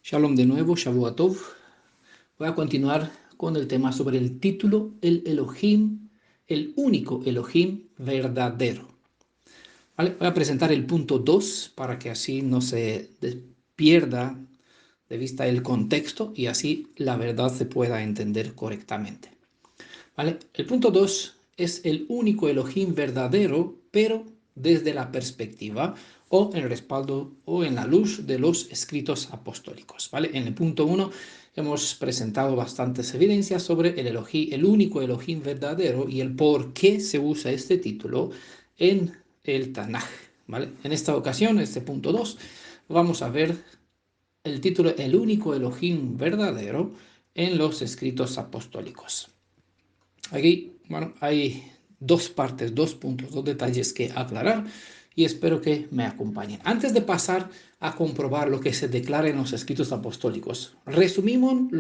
Shalom de nuevo, Shavua Tov. Voy a continuar con el tema sobre el título, el Elohim, el único Elohim verdadero. ¿Vale? Voy a presentar el punto 2 para que así no se pierda de vista el contexto y así la verdad se pueda entender correctamente. ¿Vale? El punto 2 es el único Elohim verdadero, pero desde la perspectiva o en el respaldo o en la luz de los escritos apostólicos. ¿Vale? En el punto 1 hemos presentado bastantes evidencias sobre el Elohim, el único Elohim verdadero y el por qué se usa este título en el Tanaj. ¿Vale? En esta ocasión, este punto 2, vamos a ver el título el único Elohim verdadero en los escritos apostólicos. Aquí, bueno, hay dos partes, dos puntos, dos detalles que aclarar y espero que me acompañen. Antes de pasar a comprobar lo que se declara en los escritos apostólicos, resumimos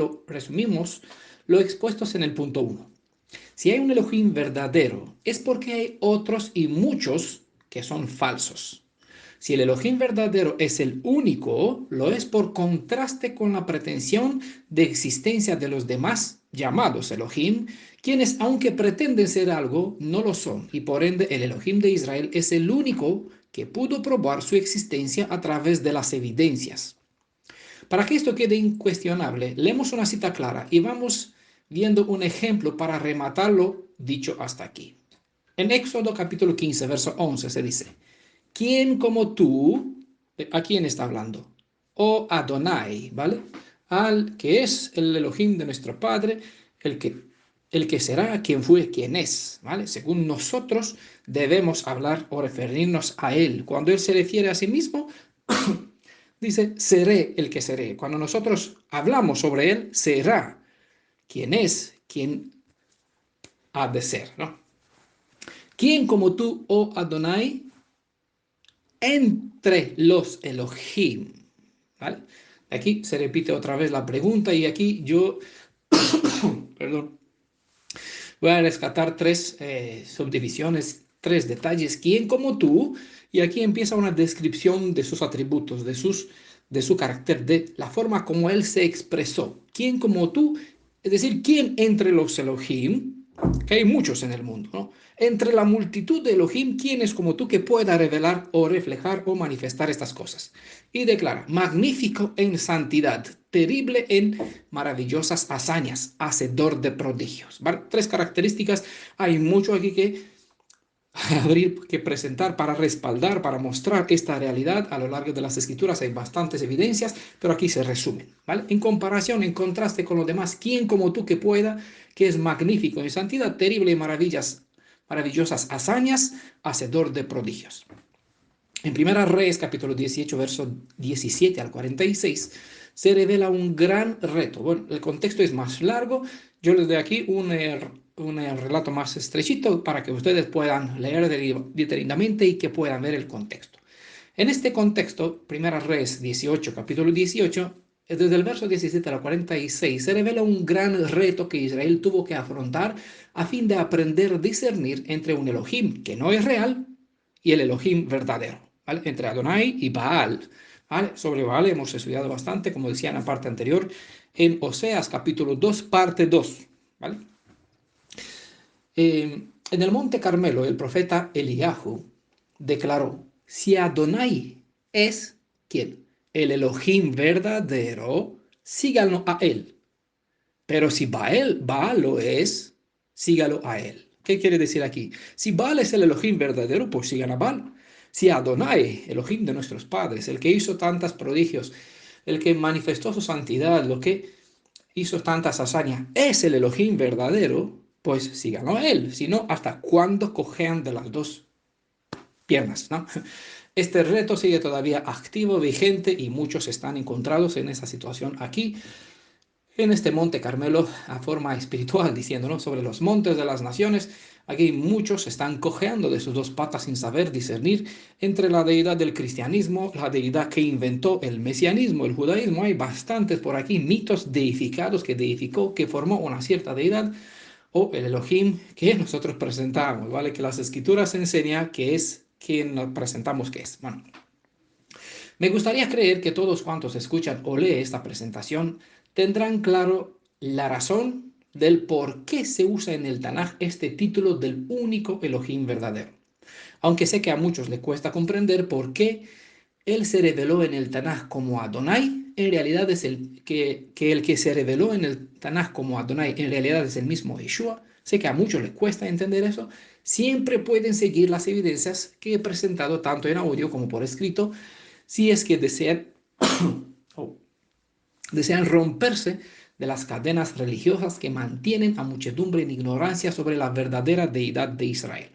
lo expuestos en el punto 1. Si hay un Elohim verdadero, es porque hay otros y muchos que son falsos. Si el Elohim verdadero es el único, lo es por contraste con la pretensión de existencia de los demás llamados Elohim, quienes aunque pretenden ser algo, no lo son, y por ende el Elohim de Israel es el único que pudo probar su existencia a través de las evidencias. Para que esto quede incuestionable, leemos una cita clara y vamos viendo un ejemplo para rematarlo dicho hasta aquí. En Éxodo capítulo 15, verso 11 se dice: ¿Quién como tú? ¿A quién está hablando? O Adonai, ¿vale? Al que es el Elohim de nuestro Padre, el que, el que será, quien fue, quien es, ¿vale? Según nosotros debemos hablar o referirnos a Él. Cuando Él se refiere a sí mismo, dice, seré el que seré. Cuando nosotros hablamos sobre Él, será quien es, quien ha de ser, ¿no? ¿Quién como tú, oh Adonai, entre los Elohim? ¿Vale? Aquí se repite otra vez la pregunta y aquí yo, perdón, voy a rescatar tres subdivisiones, tres detalles. ¿Quién como tú? Y aquí empieza una descripción de sus atributos, de su carácter, de la forma como él se expresó. ¿Quién como tú? Es decir, ¿quién entre los Elohim? Que hay muchos en el mundo, ¿no? Entre la multitud de Elohim, ¿quién es como tú que pueda revelar o reflejar o manifestar estas cosas? Y declara, magnífico en santidad, terrible en maravillosas hazañas, hacedor de prodigios. ¿Vale? Tres características, hay mucho aquí que abrir, que presentar para respaldar, para mostrar esta realidad. A lo largo de las escrituras hay bastantes evidencias, pero aquí se resumen, ¿vale? En comparación, en contraste con los demás, ¿quién como tú que pueda, que es magnífico en santidad, terrible en maravillosas hazañas, hacedor de prodigios? En Primera Reyes, capítulo 18, verso 17 al 46, se revela un gran reto. Bueno, el contexto es más largo. Yo les doy aquí un relato más estrechito para que ustedes puedan leer detenidamente y que puedan ver el contexto. En este contexto, Primera Reyes 18, capítulo 18, desde el verso 17 al 46, se revela un gran reto que Israel tuvo que afrontar a fin de aprender a discernir entre un Elohim que no es real y el Elohim verdadero, ¿vale? Entre Adonai y Baal, ¿vale? Sobre Baal hemos estudiado bastante, como decía en la parte anterior, en Oseas capítulo 2, parte 2, ¿vale? En el monte Carmelo, el profeta Eliyahu declaró, si Adonai es, ¿quién? El Elohim verdadero, síganlo a él. Pero si Baal lo es, sígalo a él. ¿Qué quiere decir aquí? Si Baal es el Elohim verdadero, pues sigan a Baal. Si Adonai, Elohim de nuestros padres, el que hizo tantos prodigios, el que manifestó su santidad, lo que hizo tantas hazañas, es el Elohim verdadero, pues síganlo a él. Si no, ¿hasta cuándo cojean de las dos piernas, ¿no? Este reto sigue todavía activo, vigente, y muchos están encontrados en esa situación aquí en este monte Carmelo a forma espiritual, diciéndonos sobre los montes de las naciones. Aquí muchos están cojeando de sus dos patas sin saber discernir entre la deidad del cristianismo, la deidad que inventó el mesianismo, el judaísmo. Hay bastantes por aquí mitos deificados que deificó, que formó una cierta deidad, o el Elohim que nosotros presentamos, ¿vale? Que las escrituras enseñan que es quien nos presentamos que es. Bueno, Me gustaría creer que todos cuantos escuchan o leen esta presentación tendrán claro la razón del por qué se usa en el Tanaj este título del único Elohim verdadero. Aunque sé que a muchos les cuesta comprender por qué él se reveló en el Tanaj como Adonai, en realidad es el que se reveló en el Tanaj como Adonai, en realidad es el mismo Yeshua. Sé que a muchos les cuesta entender eso. Siempre pueden seguir las evidencias que he presentado tanto en audio como por escrito, si es que desean, oh, desean romperse de las cadenas religiosas que mantienen a muchedumbre en ignorancia sobre la verdadera deidad de Israel.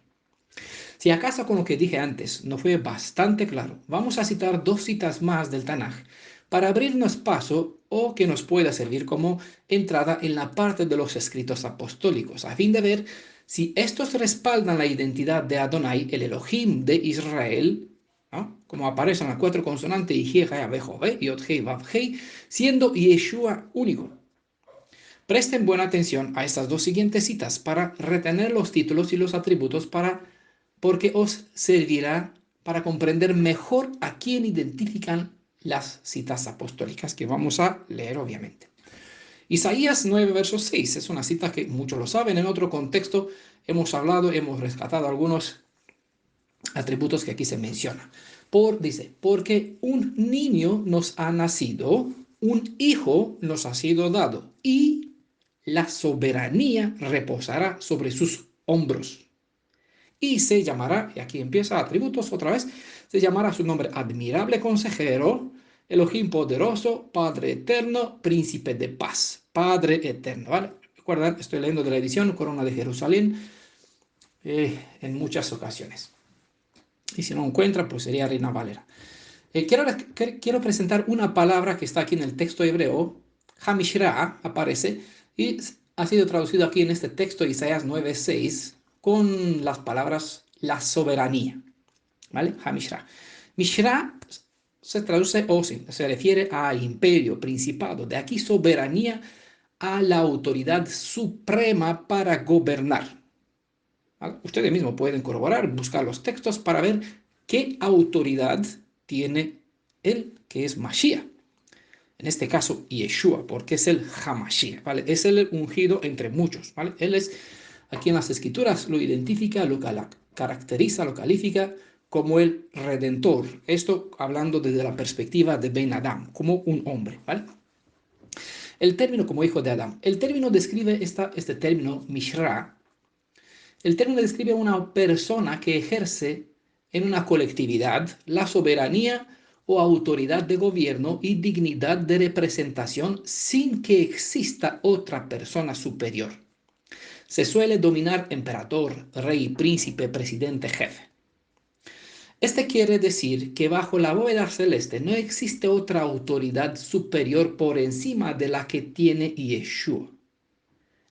Si acaso con lo que dije antes no fue bastante claro, vamos a citar dos citas más del Tanaj para abrirnos paso o que nos pueda servir como entrada en la parte de los escritos apostólicos, a fin de ver si estos respaldan la identidad de Adonai, el Elohim de Israel, ¿no? Como aparecen las cuatro consonantes y Yod-Hei, siendo Yeshua único. Presten buena atención a estas dos siguientes citas para retener los títulos y los atributos porque os servirá para comprender mejor a quién identifican las citas apostólicas que vamos a leer obviamente. Isaías 9, verso 6 es una cita que muchos lo saben. En otro contexto hemos rescatado algunos atributos que aquí se menciona. Dice, porque un niño nos ha nacido, un hijo nos ha sido dado y la soberanía reposará sobre sus hombros. Y se llamará, y aquí empieza atributos otra vez, se llamará su nombre admirable consejero, Elohim poderoso, Padre eterno, príncipe de paz, Padre eterno, ¿vale? Recuerden, estoy leyendo de la edición Corona de Jerusalén en muchas ocasiones. Y si no encuentra, pues sería Reina Valera. Quiero presentar una palabra que está aquí en el texto hebreo, Hamishra, aparece, y ha sido traducido aquí en este texto, Isaías 9:6, con las palabras la soberanía, ¿vale? Hamishra. Mishra se traduce o se refiere al imperio, principado, de aquí soberanía a la autoridad suprema para gobernar. ¿Vale? Ustedes mismos pueden corroborar, buscar los textos para ver qué autoridad tiene él, que es Mashiach. En este caso, Yeshua, porque es el Hamashiach, ¿vale? Es el ungido entre muchos, ¿vale? Él es, aquí en las escrituras, lo identifica, lo caracteriza, lo califica como el Redentor. Esto hablando desde la perspectiva de Ben Adam, como un hombre, ¿vale? El término como hijo de Adán. El término describe este término, Mishra. El término describe a una persona que ejerce en una colectividad la soberanía o autoridad de gobierno y dignidad de representación sin que exista otra persona superior. Se suele dominar emperador, rey, príncipe, presidente, jefe. Este quiere decir que bajo la bóveda celeste no existe otra autoridad superior por encima de la que tiene Yeshua.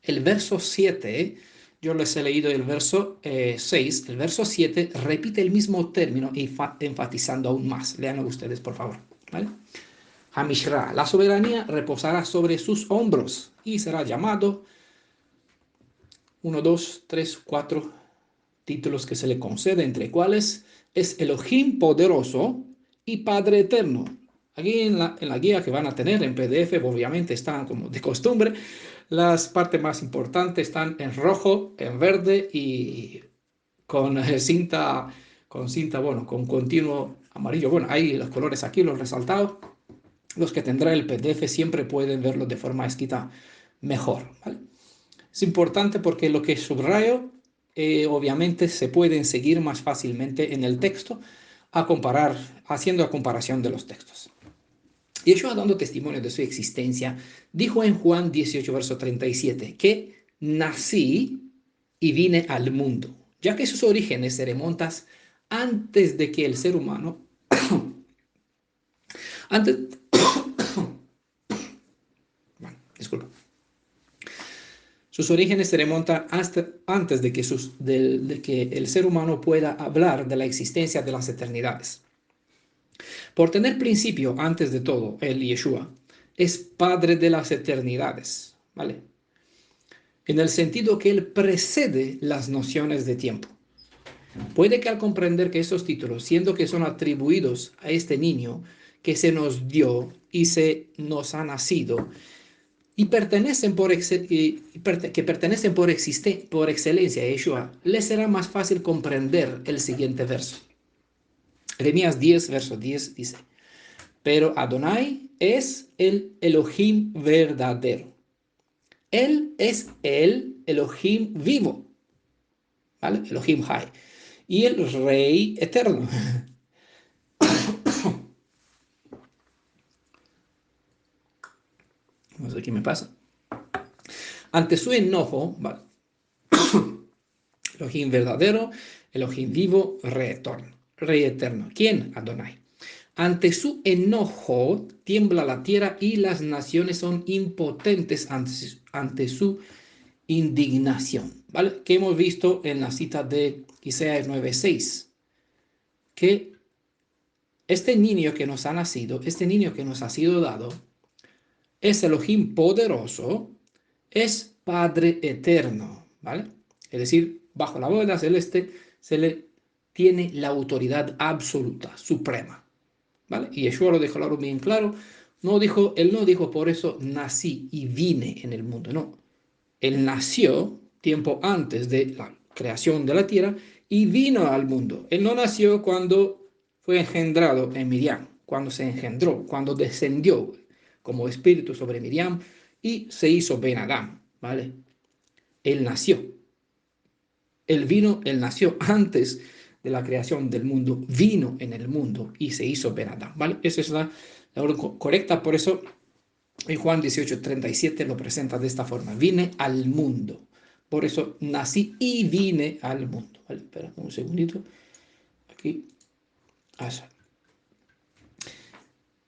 El verso 7, yo les he leído el verso 6, el verso 7 repite el mismo término enfatizando aún más. Leanlo ustedes, por favor. ¿Vale? Hamishra, la soberanía reposará sobre sus hombros y será llamado 1, 2, 3, 4 títulos que se le concede, entre cuales es Elohim poderoso y Padre eterno. Aquí en la guía que van a tener en PDF, obviamente están como de costumbre, las partes más importantes están en rojo, en verde y con cinta, bueno, con continuo amarillo. Bueno, hay los colores aquí, los resaltados. Los que tendrá el PDF siempre pueden verlo de forma escrita mejor, ¿vale? Es importante porque lo que subrayo, obviamente, se pueden seguir más fácilmente en el texto haciendo la comparación de los textos. Yeshua, dando testimonio de su existencia, dijo en Juan 18, verso 37, que nací y vine al mundo, ya que sus orígenes se remontan antes de que el ser humano, antes, bueno, disculpa, sus orígenes se remontan hasta antes de que el ser humano pueda hablar de la existencia de las eternidades. Por tener principio antes de todo, el Yeshua es padre de las eternidades, ¿vale? En el sentido que él precede las nociones de tiempo. Puede que al comprender que esos títulos, siendo que son atribuidos a este niño, que se nos dio y se nos ha nacido y pertenecen que pertenecen por excelencia a Yeshua, les será más fácil comprender el siguiente verso. Jeremías 10, verso 10 dice, pero Adonai es el Elohim verdadero. Él es el Elohim vivo, ¿vale? Elohim Hai. Y el Rey eterno. No sé qué me pasa. Ante su enojo, ¿vale? Elohim verdadero, Elohim vivo, Rey eterno. ¿Quién? Adonai. Ante su enojo tiembla la tierra y las naciones son impotentes ante su indignación, ¿vale? Que hemos visto en la cita de Isaías 9:6, que este niño que nos ha nacido, este niño que nos ha sido dado, es Elohim poderoso, es Padre eterno, ¿vale? Es decir, bajo la bóveda celeste se le tiene la autoridad absoluta, suprema, ¿vale? Y Yeshua lo dejó bien claro, él no dijo por eso nací y vine en el mundo, no. Él nació tiempo antes de la creación de la tierra y vino al mundo. Él no nació cuando fue engendrado en Miriam, cuando se engendró, cuando descendió como espíritu sobre Miriam y se hizo Ben Adam, ¿vale? Él nació. Él nació antes de la creación del mundo, vino en el mundo y se hizo Ben Adam, ¿vale? Esa es la orden correcta, por eso en Juan 18:37 lo presenta de esta forma, vine al mundo. Por eso nací y vine al mundo. Vale, espera un segundito. Aquí.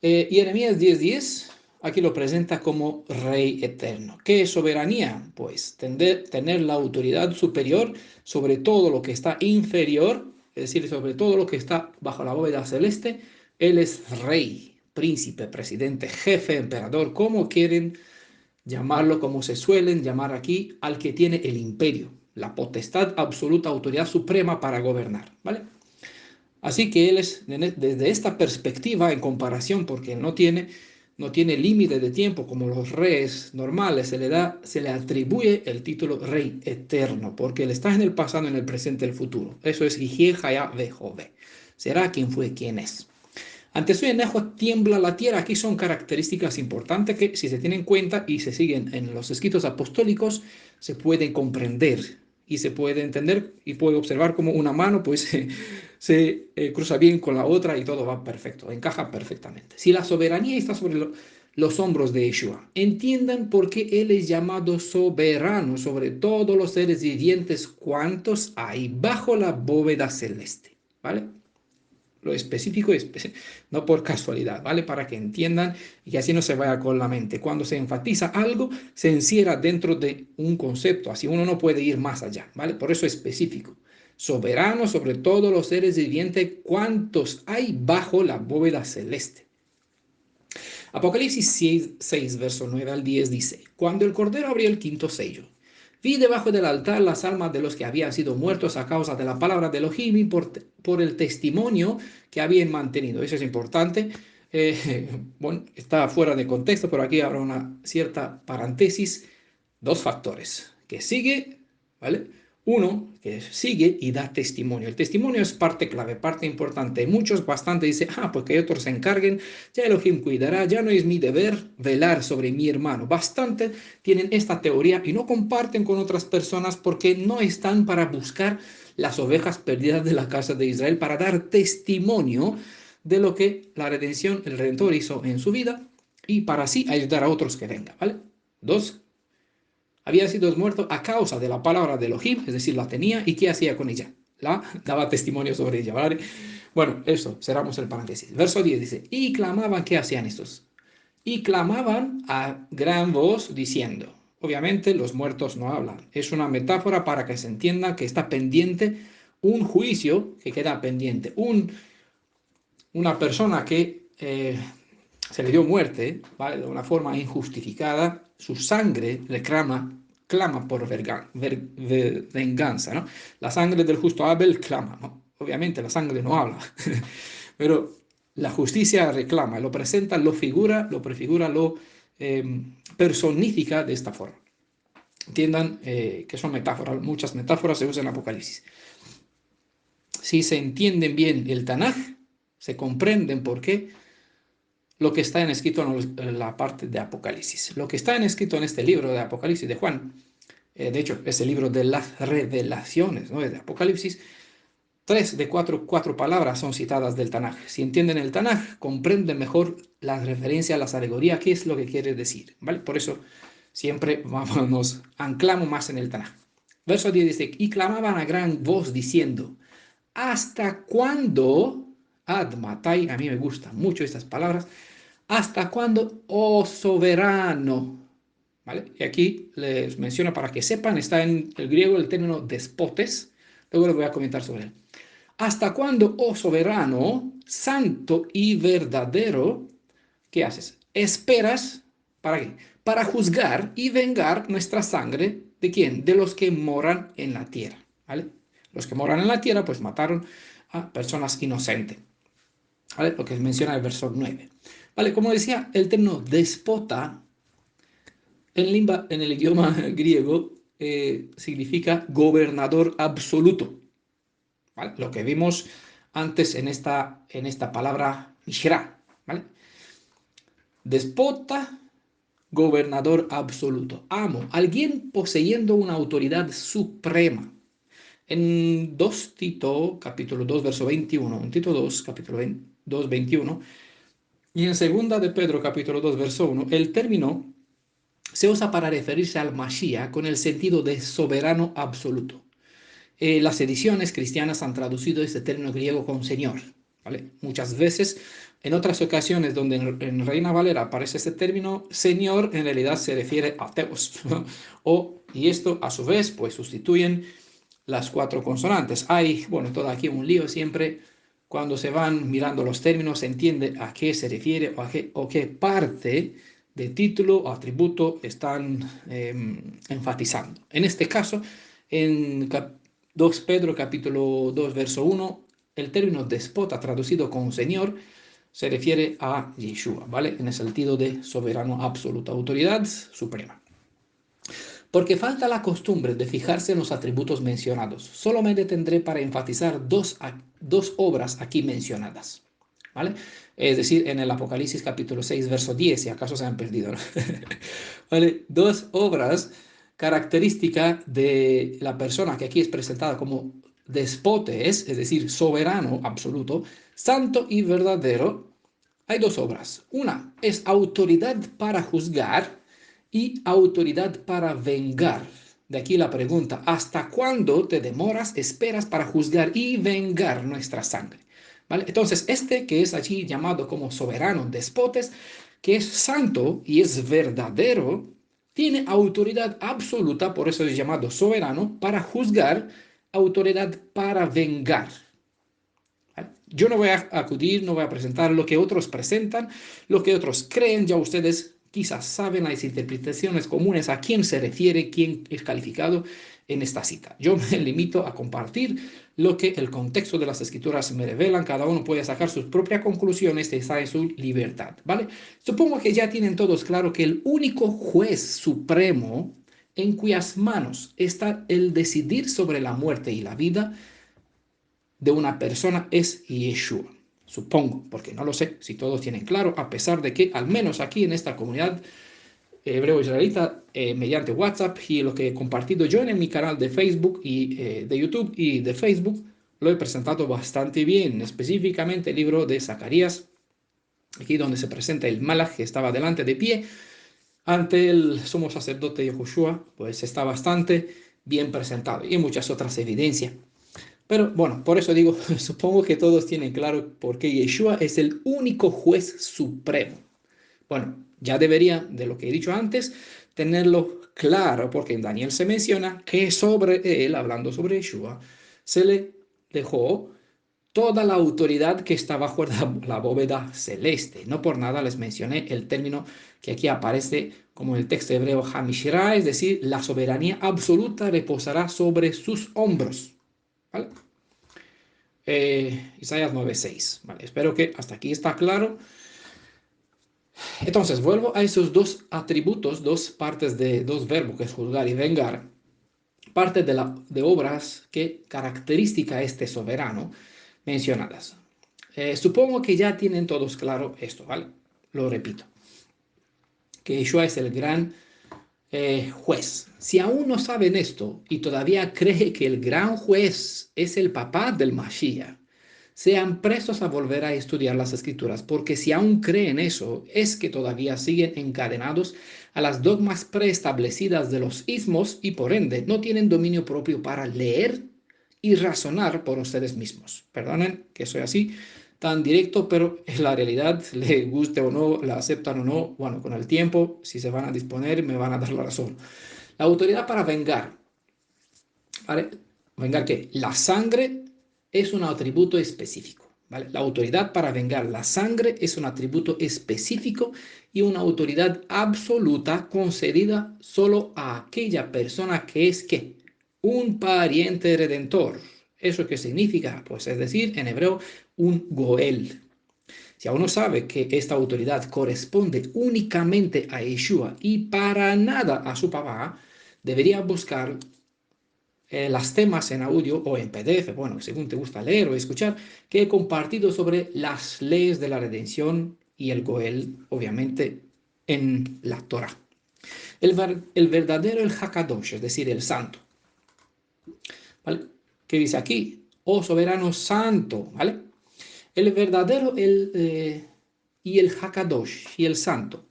Jeremías 10:10, aquí lo presenta como Rey eterno. ¿Qué es soberanía? Pues tener la autoridad superior sobre todo lo que está inferior, es decir, sobre todo lo que está bajo la bóveda celeste. Él es rey, príncipe, presidente, jefe, emperador, como quieren llamarlo, como se suelen llamar aquí, al que tiene el imperio, la potestad absoluta, autoridad suprema para gobernar, ¿vale? Así que él es, desde esta perspectiva, en comparación, porque no tiene límite de tiempo como los reyes normales, se le atribuye el título rey eterno, porque él está en el pasado, en el presente, en el futuro. Eso es Yihye, Hayá, Vejove. Será quien fue, quien es. Ante su enojo tiembla la tierra. Aquí son características importantes que, si se tienen en cuenta y se siguen en los escritos apostólicos, se pueden comprender y se puede entender y puede observar como una mano pues se cruza bien con la otra y todo va perfecto, encaja perfectamente. Si la soberanía está sobre los hombros de Yeshua, entiendan por qué Él es llamado soberano sobre todos los seres vivientes cuantos hay bajo la bóveda celeste, ¿vale? Lo específico es no por casualidad, ¿vale? Para que entiendan y que así no se vaya con la mente. Cuando se enfatiza algo, se encierra dentro de un concepto, así uno no puede ir más allá, ¿vale? Por eso es específico. Soberano sobre todos los seres vivientes, ¿cuántos hay bajo la bóveda celeste? Apocalipsis 6, verso 9 al 10 dice, cuando el Cordero abrió el quinto sello, vi debajo del altar las almas de los que habían sido muertos a causa de la palabra de Elohim y por el testimonio que habían mantenido. Eso es importante. Bueno, está fuera de contexto, pero aquí habrá una cierta paréntesis. Dos factores. Que sigue, ¿vale? Uno, que sigue y da testimonio. El testimonio es parte clave, parte importante. Muchos bastante dicen, pues que otros se encarguen, ya Elohim cuidará, ya no es mi deber velar sobre mi hermano. Bastante tienen esta teoría y no comparten con otras personas porque no están para buscar las ovejas perdidas de la casa de Israel, para dar testimonio de lo que la redención, el Redentor hizo en su vida y para así ayudar a otros que vengan, ¿vale? Dos, había sido muerto a causa de la palabra de Elohim, es decir, la tenía, ¿y qué hacía con ella? La daba testimonio sobre ella, ¿vale? Bueno, eso, cerramos el paréntesis. Verso 10 dice, y clamaban, ¿qué hacían estos? Y clamaban a gran voz diciendo, obviamente los muertos no hablan, es una metáfora para que se entienda que está pendiente un juicio que queda pendiente, una persona que se le dio muerte, ¿vale? De una forma injustificada, su sangre le clama por venganza, ¿no? La sangre del justo Abel clama, ¿no? Obviamente la sangre no habla, pero La justicia reclama, lo presenta, lo figura, lo prefigura, lo personifica de esta forma. Entiendan que son metáforas, muchas metáforas se usan en Apocalipsis. Si se entienden bien el Tanaj, se comprenden por qué lo que está escrito en la parte de Apocalipsis. Lo que está escrito en este libro de Apocalipsis de Juan, de hecho, es el libro de las revelaciones, ¿no? De Apocalipsis. 3 de 4 palabras son citadas del Tanaj. Si entienden el Tanaj, comprenden mejor la referencia, las alegorías, qué es lo que quiere decir, ¿vale? Por eso siempre nos anclamos más en el Tanaj. Verso 10 dice, y clamaban a gran voz diciendo, ¿hasta cuándo, Admatai, a mí me gustan mucho estas palabras, hasta cuándo, oh soberano? ¿Vale? Y aquí les menciono para que sepan, está en el griego el término despotes, luego les voy a comentar sobre él. ¿Hasta cuándo, oh soberano, santo y verdadero, qué haces? ¿Esperas para qué? Para juzgar y vengar nuestra sangre, ¿de quién? De los que moran en la tierra, ¿vale? Los que moran en la tierra, pues mataron a personas inocentes, ¿vale? Lo que menciona el verso 9. ¿Vale? Como decía, el término despota en el idioma griego significa gobernador absoluto, ¿vale? Lo que vimos antes en esta palabra Mishra, ¿vale? Despota, gobernador absoluto, amo, alguien poseyendo una autoridad suprema. En 2 Tito, capítulo 2, verso 21, en Tito 2, capítulo 2, 21, y en segunda de Pedro, capítulo 2, verso 1, el término se usa para referirse al Mashiach con el sentido de soberano absoluto. Las ediciones cristianas han traducido este término griego con Señor, ¿vale? Muchas veces, en otras ocasiones donde en Reina Valera aparece este término, Señor en realidad se refiere a Teos, y esto a su vez pues sustituyen las 4 consonantes. Hay, bueno, todo aquí un lío siempre, cuando se van mirando los términos se entiende a qué se refiere o qué parte de título o atributo están enfatizando. En este caso, en 2 Pedro capítulo 2 verso 1, el término despota traducido con Señor se refiere a Yeshua, ¿vale? En el sentido de soberano absoluto, autoridad suprema. Porque falta la costumbre de fijarse en los atributos mencionados. Solo me detendré para enfatizar dos obras aquí mencionadas, ¿vale? Es decir, en el Apocalipsis capítulo 6, verso 10, si acaso se han perdido, ¿no? ¿Vale? 2 obras características de la persona que aquí es presentada como despotes, es decir, soberano absoluto, santo y verdadero. Hay 2 obras. Una es autoridad para juzgar y autoridad para vengar. De aquí la pregunta, ¿hasta cuándo te demoras, esperas para juzgar y vengar nuestra sangre? ¿Vale? Entonces, este que es allí llamado como soberano, despotes, que es santo y es verdadero, tiene autoridad absoluta, por eso es llamado soberano, para juzgar, autoridad para vengar. ¿Vale? Yo no voy a acudir, no voy a presentar lo que otros presentan, lo que otros creen, ya ustedes quizás saben las interpretaciones comunes a quién se refiere, quién es calificado en esta cita. Yo me limito a compartir lo que el contexto de las escrituras me revelan, cada uno puede sacar sus propias conclusiones y está en su libertad, ¿vale? Supongo que ya tienen todos claro que el único juez supremo en cuyas manos está el decidir sobre la muerte y la vida de una persona es Yeshua. Supongo, porque no lo sé si todos tienen claro, a pesar de que al menos aquí en esta comunidad hebreo-israelita, mediante WhatsApp y lo que he compartido yo en mi canal de Facebook y de YouTube y de Facebook, lo he presentado bastante bien, específicamente el libro de Zacarías, aquí donde se presenta el Malach que estaba delante de pie ante el sumo sacerdote Yahushua, pues está bastante bien presentado y muchas otras evidencias. Pero bueno, por eso digo, supongo que todos tienen claro por qué Yeshua es el único juez supremo. Bueno, ya debería, de lo que he dicho antes, tenerlo claro, porque en Daniel se menciona que sobre él, hablando sobre Yeshua, se le dejó toda la autoridad que está bajo la bóveda celeste. No por nada les mencioné el término que aquí aparece como en el texto hebreo Hamishra, es decir, la soberanía absoluta reposará sobre sus hombros. ¿Vale? Isaías 9:6. Vale, espero que hasta aquí está claro. Entonces, vuelvo a esos dos atributos, dos partes de dos verbos, que es juzgar y vengar, parte de obras que característica a este soberano mencionadas. Supongo que ya tienen todos claro esto, ¿vale? Lo repito, que Yeshua es el gran juez. Si aún no saben esto y todavía cree que el gran juez es el papá del Mashiach, sean prestos a volver a estudiar las escrituras, porque si aún creen eso, es que todavía siguen encadenados a las dogmas preestablecidas de los ismos y por ende no tienen dominio propio para leer y razonar por ustedes mismos. Perdonen que soy así, tan directo, pero es la realidad, le guste o no, la aceptan o no, bueno, con el tiempo, si se van a disponer, me van a dar la razón. La autoridad para vengar, ¿vale? ¿Vengar qué? La sangre es un atributo específico, ¿vale? La autoridad para vengar la sangre es un atributo específico y una autoridad absoluta concedida solo a aquella persona que es ¿qué? Un pariente redentor. ¿Eso qué significa? Pues es decir, en hebreo, un goel. Si aún no sabe que esta autoridad corresponde únicamente a Yeshua y para nada a su papá, debería buscar las temas en audio o en PDF, bueno, según te gusta leer o escuchar, que he compartido sobre las leyes de la redención y el Goel, obviamente, en la Torah. El verdadero, el Hakadosh, es decir, el santo, ¿vale? ¿Qué dice aquí? Oh soberano santo, ¿vale? El verdadero y el Hakadosh y el santo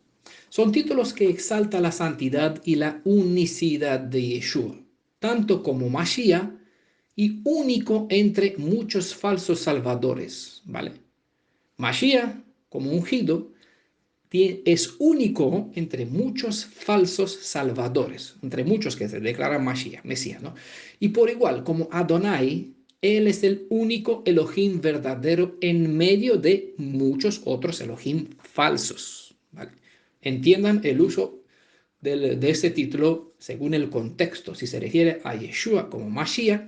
son títulos que exaltan la santidad y la unicidad de Yeshua, tanto como Mashiach y único entre muchos falsos salvadores, ¿vale? Mashiach, como ungido, es único entre muchos falsos salvadores, entre muchos que se declaran Mashiach, Mesías, ¿no? Y por igual, como Adonai, él es el único Elohim verdadero en medio de muchos otros Elohim falsos, ¿vale? Entiendan el uso de este título según el contexto. Si se refiere a Yeshua como Mashiach,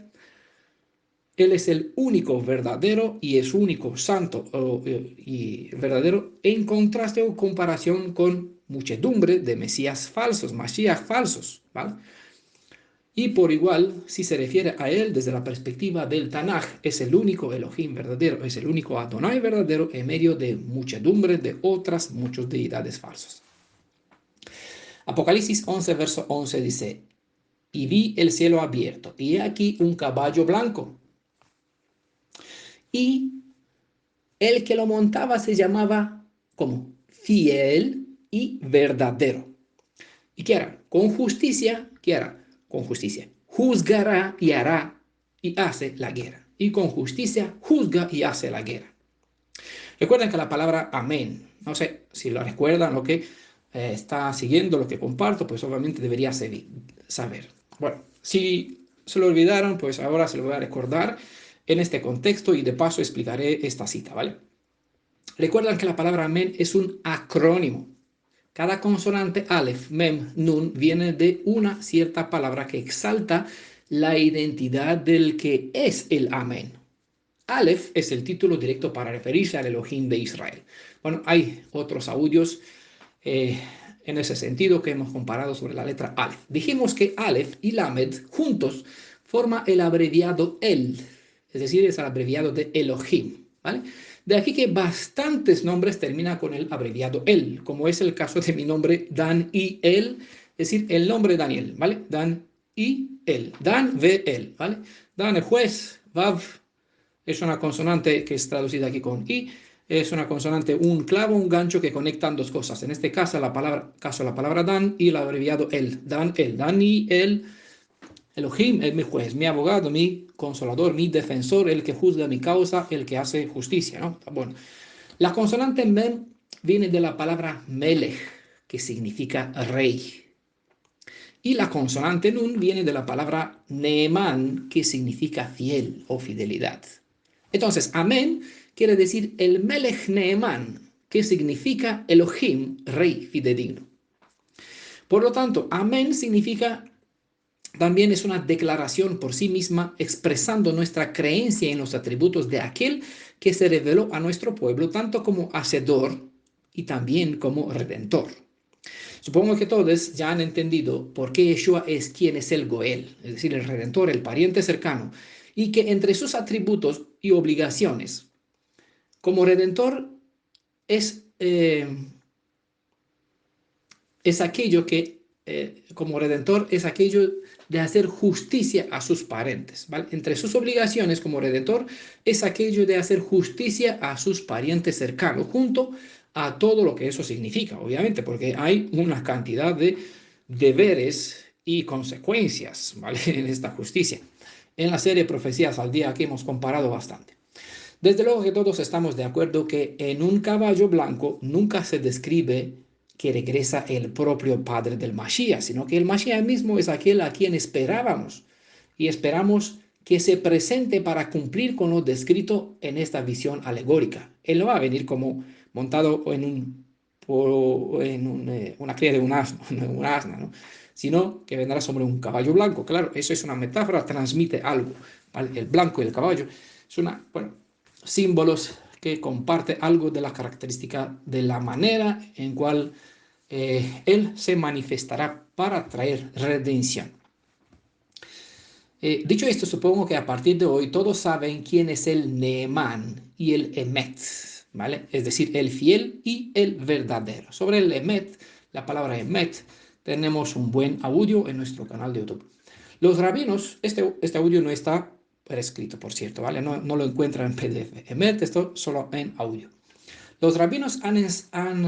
él es el único verdadero y es único santo y verdadero en contraste o comparación con muchedumbre de mesías falsos, mashiach falsos, ¿vale? Y por igual, si se refiere a él desde la perspectiva del Tanaj, es el único Elohim verdadero, es el único Adonai verdadero en medio de muchedumbre de otras muchas deidades falsas. Apocalipsis 11, verso 11 dice, y vi el cielo abierto, y he aquí un caballo blanco, y el que lo montaba se llamaba como fiel y verdadero. ¿Y qué hará? Con justicia, ¿qué hará? Con justicia. Juzgará y hará y hace la guerra. Y con justicia juzga y hace la guerra. Recuerden que la palabra amén, no sé si lo recuerdan o que está siguiendo lo que comparto, pues obviamente debería saber. Bueno, si se lo olvidaron, pues ahora se lo voy a recordar en este contexto y de paso explicaré esta cita, ¿vale? Recuerdan que la palabra amén es un acrónimo. Cada consonante Aleph, Mem, Nun viene de una cierta palabra que exalta la identidad del que es el amén. Aleph es el título directo para referirse al Elohim de Israel. Bueno, hay otros audios en ese sentido que hemos comparado sobre la letra Aleph. Dijimos que Aleph y Lamed juntos forman el abreviado El, es decir, es el abreviado de Elohim, ¿vale? De aquí que bastantes nombres terminan con el abreviado El, como es el caso de mi nombre Dan y El, es decir, el nombre Daniel, ¿vale? Dan y El, Dan, ve El, ¿vale? Dan el juez, Vav, es una consonante que es traducida aquí con I, es una consonante, un clavo, un gancho que conectan dos cosas. En este caso la palabra Dan y el abreviado El. Dan y El. Elohim es mi juez, mi abogado, mi consolador, mi defensor, el que juzga mi causa, el que hace justicia, ¿no? Bueno, la consonante Mem viene de la palabra Melech, que significa rey. Y la consonante Nun viene de la palabra Neemán, que significa fiel o fidelidad. Entonces, amén quiere decir el Melech Neemán, que significa Elohim, rey fidedigno. Por lo tanto, amén significa también es una declaración por sí misma expresando nuestra creencia en los atributos de aquel que se reveló a nuestro pueblo, tanto como hacedor y también como redentor. Supongo que todos ya han entendido por qué Yeshua es quien es el Goel, es decir, el redentor, el pariente cercano, y que entre sus atributos y obligaciones como redentor es aquello que, como redentor, es aquello de hacer justicia a sus parientes, ¿vale? Entre sus obligaciones como redentor es aquello de hacer justicia a sus parientes cercanos, junto a todo lo que eso significa, obviamente, porque hay una cantidad de deberes y consecuencias, ¿vale? En esta justicia. En la serie Profecías al Día que hemos comparado bastante. Desde luego que todos estamos de acuerdo que en un caballo blanco nunca se describe que regresa el propio padre del Mashiach, sino que el Mashiach mismo es aquel a quien esperábamos y esperamos que se presente para cumplir con lo descrito en esta visión alegórica. Él no va a venir como montado una cría de un asno, un asna, ¿no? Sino que vendrá sobre un caballo blanco. Claro, eso es una metáfora, transmite algo, ¿vale? El blanco y el caballo es símbolos que comparte algo de la característica de la manera en cual Él se manifestará para traer redención. Dicho esto, supongo que a partir de hoy todos saben quién es el Neemán y el Emet, ¿vale? Es decir, el fiel y el verdadero. Sobre el Emet, la palabra Emet, tenemos un buen audio en nuestro canal de YouTube. Los rabinos, este audio no está escrito, por cierto, ¿vale? No lo encuentran en PDF. Emet, esto solo en audio. Los rabinos han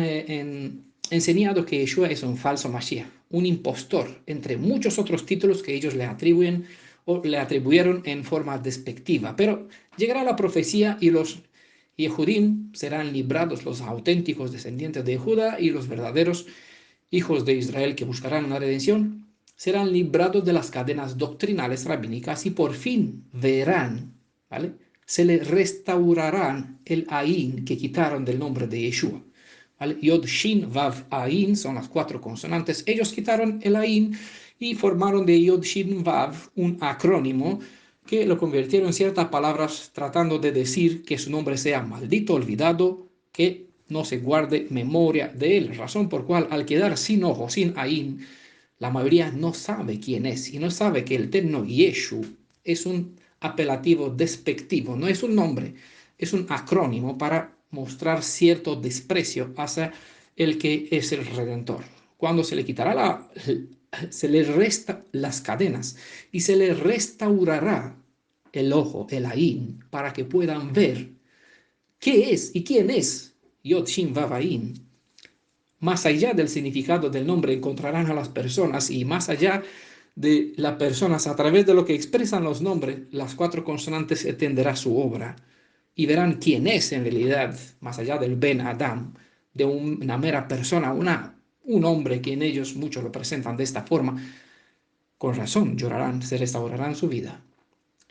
enseñado que Yeshua es un falso Mashiach, un impostor, entre muchos otros títulos que ellos le atribuyen o le atribuyeron en forma despectiva. Pero llegará la profecía y los Yehudim serán librados, los auténticos descendientes de Judá y los verdaderos hijos de Israel que buscarán la redención, serán librados de las cadenas doctrinales rabínicas y por fin verán, ¿vale? Se les restaurarán el Ain que quitaron del nombre de Yeshua. ¿Vale? Yod, Shin, Vav, Ain son las 4 consonantes. Ellos quitaron el Ain y formaron de Yod, Shin, Vav un acrónimo que lo convirtieron en ciertas palabras tratando de decir que su nombre sea maldito, olvidado, que no se guarde memoria de él. Razón por cual al quedar sin ojo, sin Ain, la mayoría no sabe quién es y no sabe que el término Yeshu es un apelativo despectivo, no es un nombre, es un acrónimo para mostrar cierto desprecio hacia el que es el Redentor. Cuando se le quitará se le resta las cadenas y se le restaurará el ojo, el Ain, para que puedan ver qué es y quién es Yod Shin Vav Ain. Más allá del significado del nombre encontrarán a las personas y más allá de las personas, a través de lo que expresan los nombres, las 4 consonantes entenderá su obra y verán quién es en realidad, más allá del Ben Adam, de una mera persona, un hombre que en ellos muchos lo presentan de esta forma. Con razón llorarán, se restaurarán su vida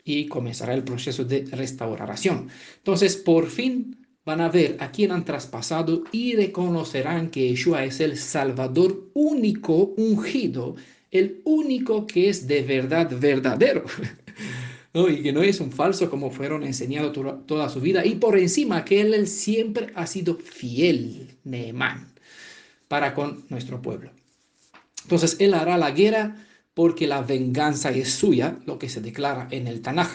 y comenzará el proceso de restauración. Entonces, por fin van a ver a quién han traspasado y reconocerán que Yeshua es el Salvador único, ungido, el único que es de verdad verdadero. ¿No? Y que no es un falso como fueron enseñados toda su vida. Y por encima que él siempre ha sido fiel, Neemán, para con nuestro pueblo. Entonces él hará la guerra porque la venganza es suya, lo que se declara en el Tanaj.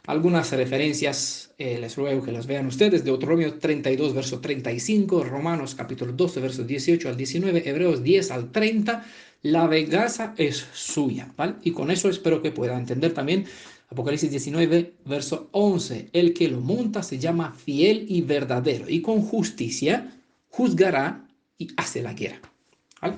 Algunas referencias les ruego que las vean ustedes: Deuteronomio 32, verso 35, Romanos capítulo 12, versos 18 al 19, Hebreos 10 al 30. La venganza es suya, ¿vale? Y con eso espero que puedan entender también Apocalipsis 19, verso 11. El que lo monta se llama fiel y verdadero, y con justicia juzgará y hace la guerra, ¿vale?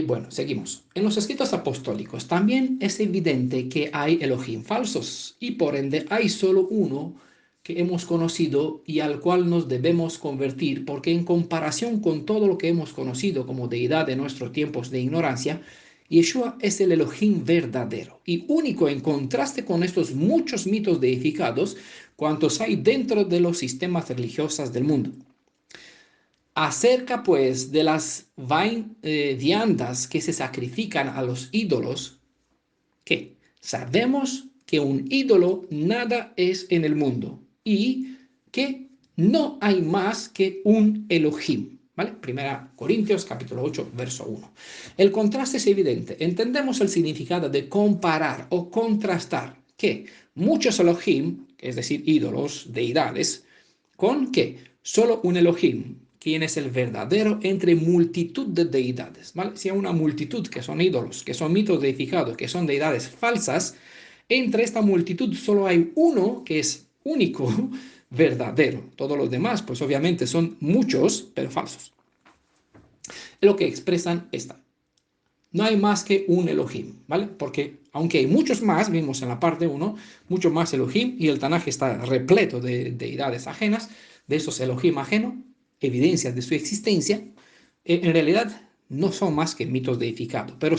Bueno, seguimos. En los escritos apostólicos también es evidente que hay Elohim falsos y por ende hay solo uno que hemos conocido y al cual nos debemos convertir, porque en comparación con todo lo que hemos conocido como deidad de nuestros tiempos de ignorancia, Yeshua es el Elohim verdadero y único en contraste con estos muchos mitos deificados cuantos hay dentro de los sistemas religiosos del mundo. Acerca pues de las viandas que se sacrifican a los ídolos, ¿qué? Sabemos que un ídolo nada es en el mundo y que no hay más que un Elohim. ¿Vale? Primera Corintios capítulo 8, verso 1. El contraste es evidente. Entendemos el significado de comparar o contrastar que muchos Elohim, es decir, ídolos, deidades, con que solo un Elohim, quien es el verdadero entre multitud de deidades, ¿vale? Si hay una multitud que son ídolos, que son mitos deificados, que son deidades falsas, entre esta multitud solo hay uno que es único, verdadero. Todos los demás, pues obviamente son muchos, pero falsos. Es lo que expresan esta. No hay más que un Elohim, ¿vale? Porque aunque hay muchos más, vimos en la parte 1, mucho más Elohim, y el Tanaj está repleto de deidades ajenas, de esos Elohim ajenos, evidencias de su existencia, en realidad no son más que mitos deificados, pero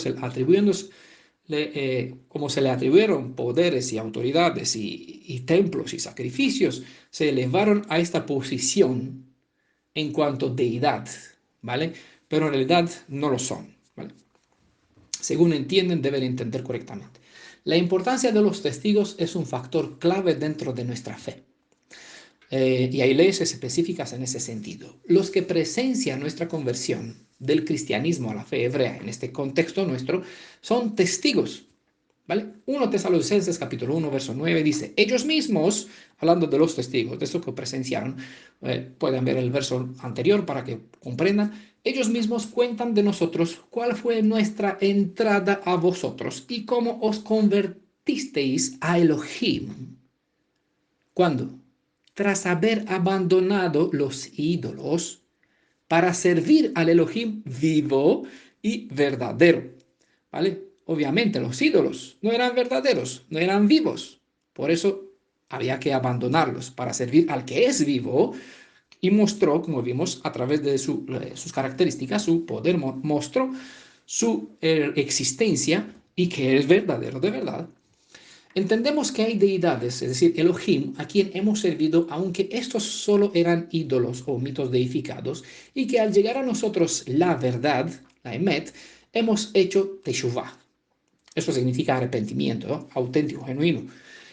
como se le atribuyeron poderes y autoridades y templos y sacrificios, se elevaron a esta posición en cuanto deidad, ¿vale? Pero en realidad no lo son, ¿vale? Según entienden, deben entender correctamente. La importancia de los testigos es un factor clave dentro de nuestra fe. Y hay leyes específicas en ese sentido. Los que presencian nuestra conversión del cristianismo a la fe hebrea, en este contexto nuestro, son testigos. ¿Vale? 1 Tesalonicenses capítulo 1, verso 9 dice, ellos mismos, hablando de los testigos, de esto que presenciaron, pueden ver el verso anterior para que comprendan, ellos mismos cuentan de nosotros cuál fue nuestra entrada a vosotros y cómo os convertisteis a Elohim. ¿Cuándo? Tras haber abandonado los ídolos para servir al Elohim vivo y verdadero. ¿Vale? Obviamente los ídolos no eran verdaderos, no eran vivos. Por eso había que abandonarlos para servir al que es vivo y mostró, como vimos, a través de sus características, su poder, mostró su existencia y que es verdadero de verdad. Entendemos que hay deidades, es decir, Elohim, a quien hemos servido, aunque estos solo eran ídolos o mitos deificados, y que al llegar a nosotros la verdad, la Emet, hemos hecho Teshuvah. Eso significa arrepentimiento, ¿no? Auténtico, genuino.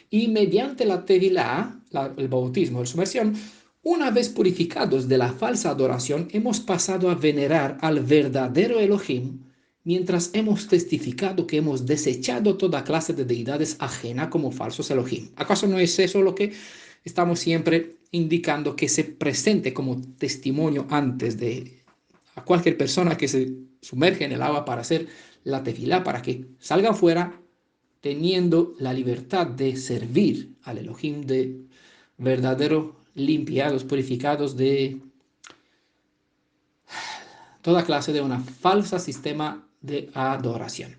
Y mediante la Tevilá, el bautismo, la sumersión, una vez purificados de la falsa adoración, hemos pasado a venerar al verdadero Elohim, mientras hemos testificado que hemos desechado toda clase de deidades ajenas como falsos Elohim. ¿Acaso no es eso lo que estamos siempre indicando que se presente como testimonio antes de a cualquier persona que se sumerge en el agua para hacer la tefilá, para que salga afuera teniendo la libertad de servir al Elohim de verdadero, limpiados, purificados de toda clase de una falsa sistema de adoración?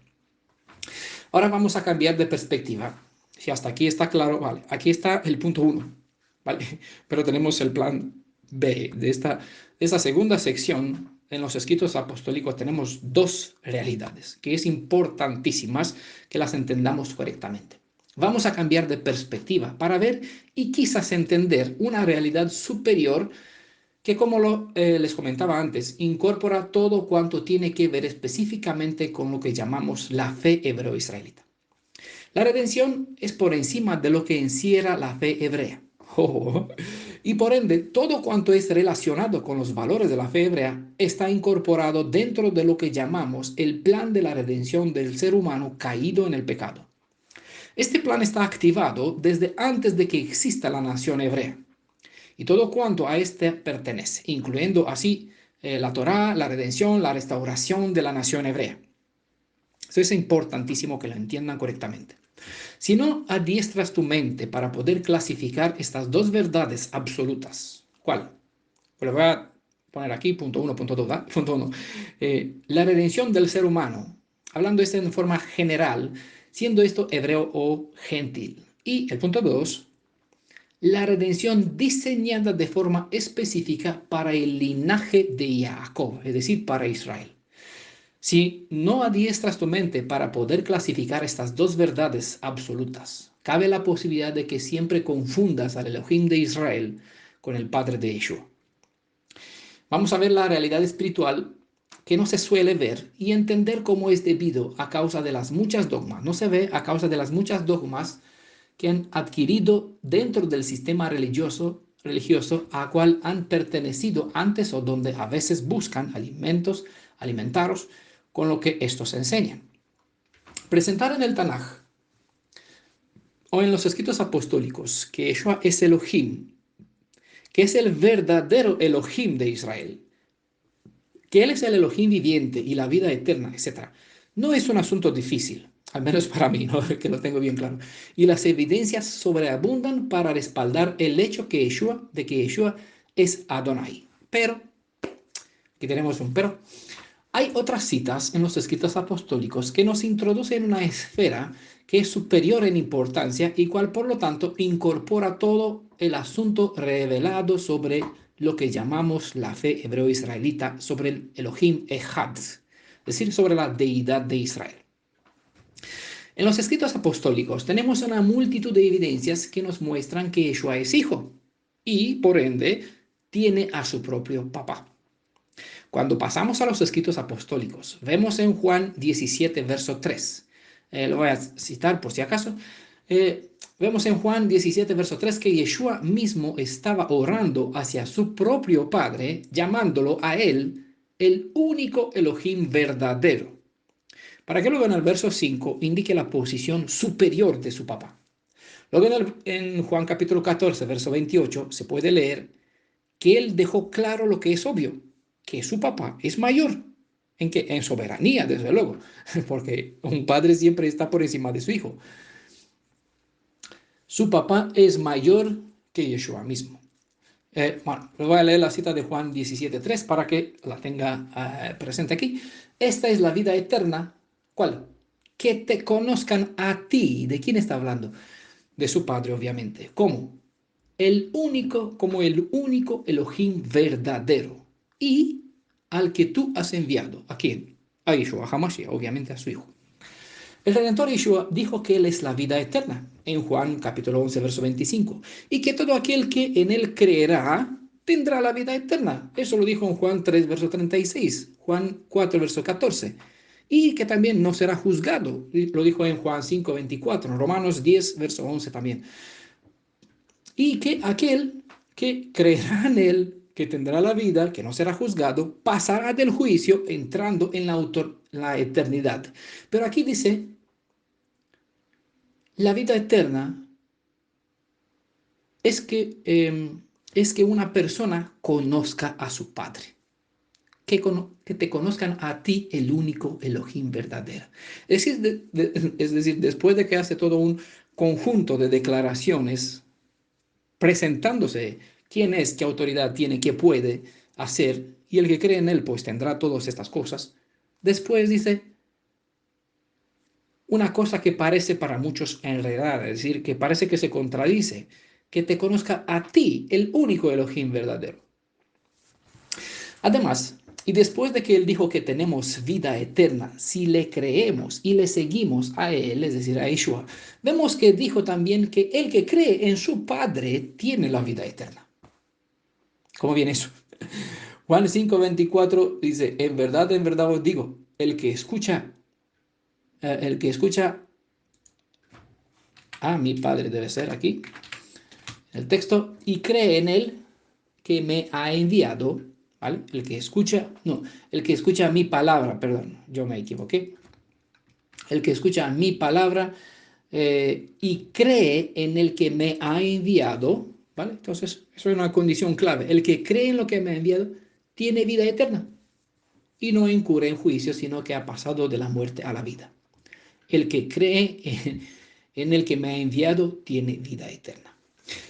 Ahora vamos a cambiar de perspectiva. Si hasta aquí está claro, vale, aquí está el punto 1, ¿vale? Pero tenemos el plan B de esta segunda sección. En los escritos apostólicos tenemos dos realidades que es importantísimas que las entendamos correctamente. Vamos a cambiar de perspectiva para ver y quizás entender una realidad superior que, como les comentaba antes, incorpora todo cuanto tiene que ver específicamente con lo que llamamos la fe hebreo-israelita. La redención es por encima de lo que encierra la fe hebrea. Y por ende, todo cuanto es relacionado con los valores de la fe hebrea está incorporado dentro de lo que llamamos el plan de la redención del ser humano caído en el pecado. Este plan está activado desde antes de que exista la nación hebrea y todo cuanto a éste pertenece, incluyendo así la Torá, la redención, la restauración de la nación hebrea. Eso es importantísimo que lo entiendan correctamente. Si no adiestras tu mente para poder clasificar estas dos verdades absolutas, ¿cuál? Pues lo voy a poner aquí, punto 1, punto 2, punto 1. La redención del ser humano, hablando esto en forma general, siendo esto hebreo o gentil. Y el punto 2, la redención diseñada de forma específica para el linaje de Jacob, es decir, para Israel. Si no adiestras tu mente para poder clasificar estas dos verdades absolutas, cabe la posibilidad de que siempre confundas al Elohim de Israel con el padre de Yeshua. Vamos a ver la realidad espiritual que no se suele ver y entender cómo es debido a causa de las muchas dogmas. No se ve a causa de las muchas dogmas que han adquirido dentro del sistema religioso a cual han pertenecido antes o donde a veces buscan alimentaros con lo que estos enseñan. Presentar en el Tanaj o en los escritos apostólicos que Yeshua es Elohim, que es el verdadero Elohim de Israel, que Él es el Elohim viviente y la vida eterna, etc. No es un asunto difícil, al menos para mí, ¿no? Que lo tengo bien claro. Y las evidencias sobreabundan para respaldar el hecho de que Yeshua es Adonai. Pero, aquí tenemos un pero, hay otras citas en los escritos apostólicos que nos introducen en una esfera que es superior en importancia y cual por lo tanto incorpora todo el asunto revelado sobre lo que llamamos la fe hebreo-israelita, sobre el Elohim Echad, es decir, sobre la deidad de Israel. En los escritos apostólicos tenemos una multitud de evidencias que nos muestran que Yeshua es hijo y, por ende, tiene a su propio papá. Cuando pasamos a los escritos apostólicos, vemos en Juan 17, verso 3. Lo voy a citar por si acaso. Vemos en Juan 17, verso 3 que Yeshua mismo estaba orando hacia su propio Padre, llamándolo a él el único Elohim verdadero. Para que luego en el verso 5 indique la posición superior de su papá. Luego en Juan capítulo 14, verso 28, se puede leer que él dejó claro lo que es obvio, que su papá es mayor, en soberanía, desde luego, porque un padre siempre está por encima de su hijo. Su papá es mayor que Yeshua mismo. Bueno, les voy a leer la cita de Juan 17:3 para que la tenga presente aquí. Esta es la vida eterna. ¿Cuál? Que te conozcan a ti. ¿De quién está hablando? De su padre, obviamente. ¿Cómo? Como el único Elohim verdadero y al que tú has enviado. ¿A quién? A Yeshua HaMashiach, obviamente a su hijo. El Redentor Yeshua dijo que Él es la vida eterna, en Juan capítulo 11, verso 25, y que todo aquel que en Él creerá tendrá la vida eterna. Eso lo dijo en Juan 3, verso 36, Juan 4, verso 14, y que también no será juzgado. Lo dijo en Juan 5, 24, Romanos 10, verso 11 también. Y que aquel que creerá en Él, que tendrá la vida, que no será juzgado, pasará del juicio entrando en la eternidad. Pero aquí dice, la vida eterna es que una persona conozca a su Padre, que te conozcan a ti, el único Elohim verdadero. Es decir, después de que hace todo un conjunto de declaraciones presentándose quién es, qué autoridad tiene, qué puede hacer, y el que cree en él pues tendrá todas estas cosas. Después dice una cosa que parece para muchos enredada, es decir, que parece que se contradice, que te conozca a ti, el único Elohim verdadero. Además, y después de que él dijo que tenemos vida eterna si le creemos y le seguimos a él, es decir, a Yeshua, vemos que dijo también que el que cree en su Padre tiene la vida eterna. ¿Cómo viene eso? Juan 5:24 dice, en verdad os digo, el que escucha a mi Padre debe ser aquí, el texto, y cree en él que me ha enviado, ¿vale? El que escucha mi palabra, perdón, yo me equivoqué. El que escucha mi palabra y cree en el que me ha enviado, ¿vale? Entonces, eso es una condición clave. El que cree en lo que me ha enviado tiene vida eterna y no incurre en juicio, sino que ha pasado de la muerte a la vida. El que cree en el que me ha enviado tiene vida eterna.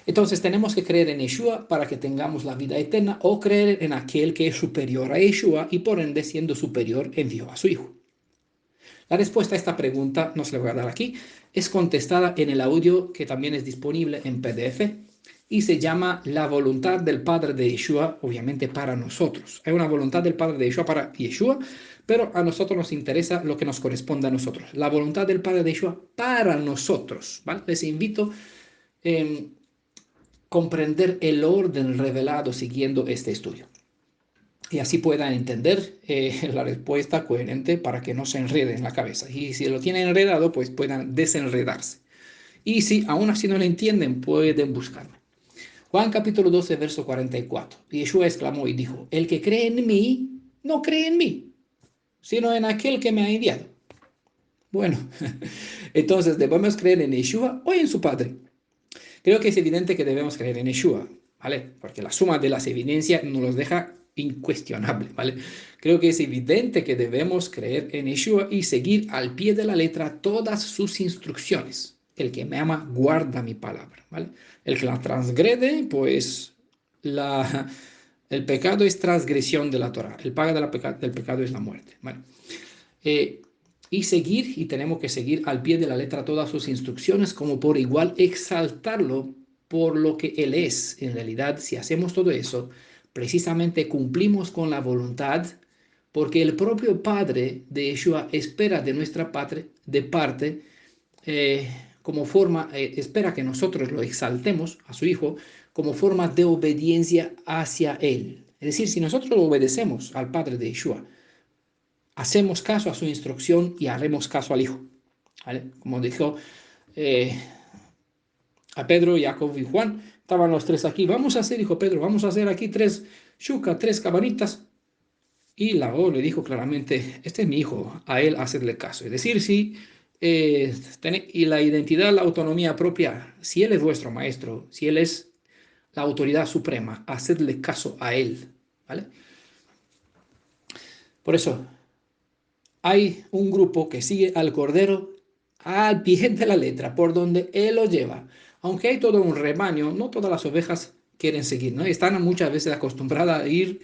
Entonces tenemos que creer en Yeshua para que tengamos la vida eterna o creer en aquel que es superior a Yeshua y por ende siendo superior envió a su Hijo. La respuesta a esta pregunta, no se la voy a dar aquí, es contestada en el audio que también es disponible en PDF y se llama La voluntad del Padre de Yeshua, obviamente para nosotros. Hay una voluntad del Padre de Yeshua para Yeshua, pero a nosotros nos interesa lo que nos corresponde a nosotros. La voluntad del Padre de Yeshua para nosotros. ¿Vale? Les invito a comprender el orden revelado siguiendo este estudio. y así puedan entender la respuesta coherente para que no se enrede en la cabeza. Y si lo tienen enredado, pues puedan desenredarse. Y si aún así no lo entienden, pueden buscarme. Juan capítulo 12, verso 44. Y Yeshua exclamó y dijo, el que cree en mí, no cree en mí, sino en aquel que me ha enviado. Bueno, entonces debemos creer en Yeshua o en su Padre. Creo que es evidente que debemos creer en Yeshua, ¿vale? Porque la suma de las evidencias nos los deja incuestionable, ¿vale? Creo que es evidente que debemos creer en Yeshua y seguir al pie de la letra todas sus instrucciones. El que me ama guarda mi palabra, ¿vale? El que la transgrede, pues la, el pecado es transgresión de la Torah. El pago del pecado es la muerte, ¿vale? Eh, y seguir, y tenemos que seguir al pie de la letra todas sus instrucciones, como por igual exaltarlo por lo que Él es. En realidad, si hacemos todo eso, precisamente cumplimos con la voluntad, porque el propio Padre de Yeshua espera de nuestra parte, eh, como forma, espera que nosotros lo exaltemos a su Hijo como forma de obediencia hacia Él. Es decir, si nosotros obedecemos al Padre de Yeshua, hacemos caso a su instrucción y haremos caso al Hijo. ¿Vale? Como dijo eh, a Pedro, Jacob y Juan, estaban los tres aquí. Vamos a hacer, dijo Pedro, vamos a hacer aquí tres yuca, tres cabanitas. Y la O le dijo claramente, este es mi hijo, a él hacedle caso. Es decir, si y la identidad, la autonomía propia, si él es vuestro maestro, si él es la autoridad suprema, hacedle caso a él. ¿Vale? Por eso, hay un grupo que sigue al Cordero al pie de la letra, por donde Él lo lleva. Aunque hay todo un rebaño, no todas las ovejas quieren seguir, ¿no? Están muchas veces acostumbradas a ir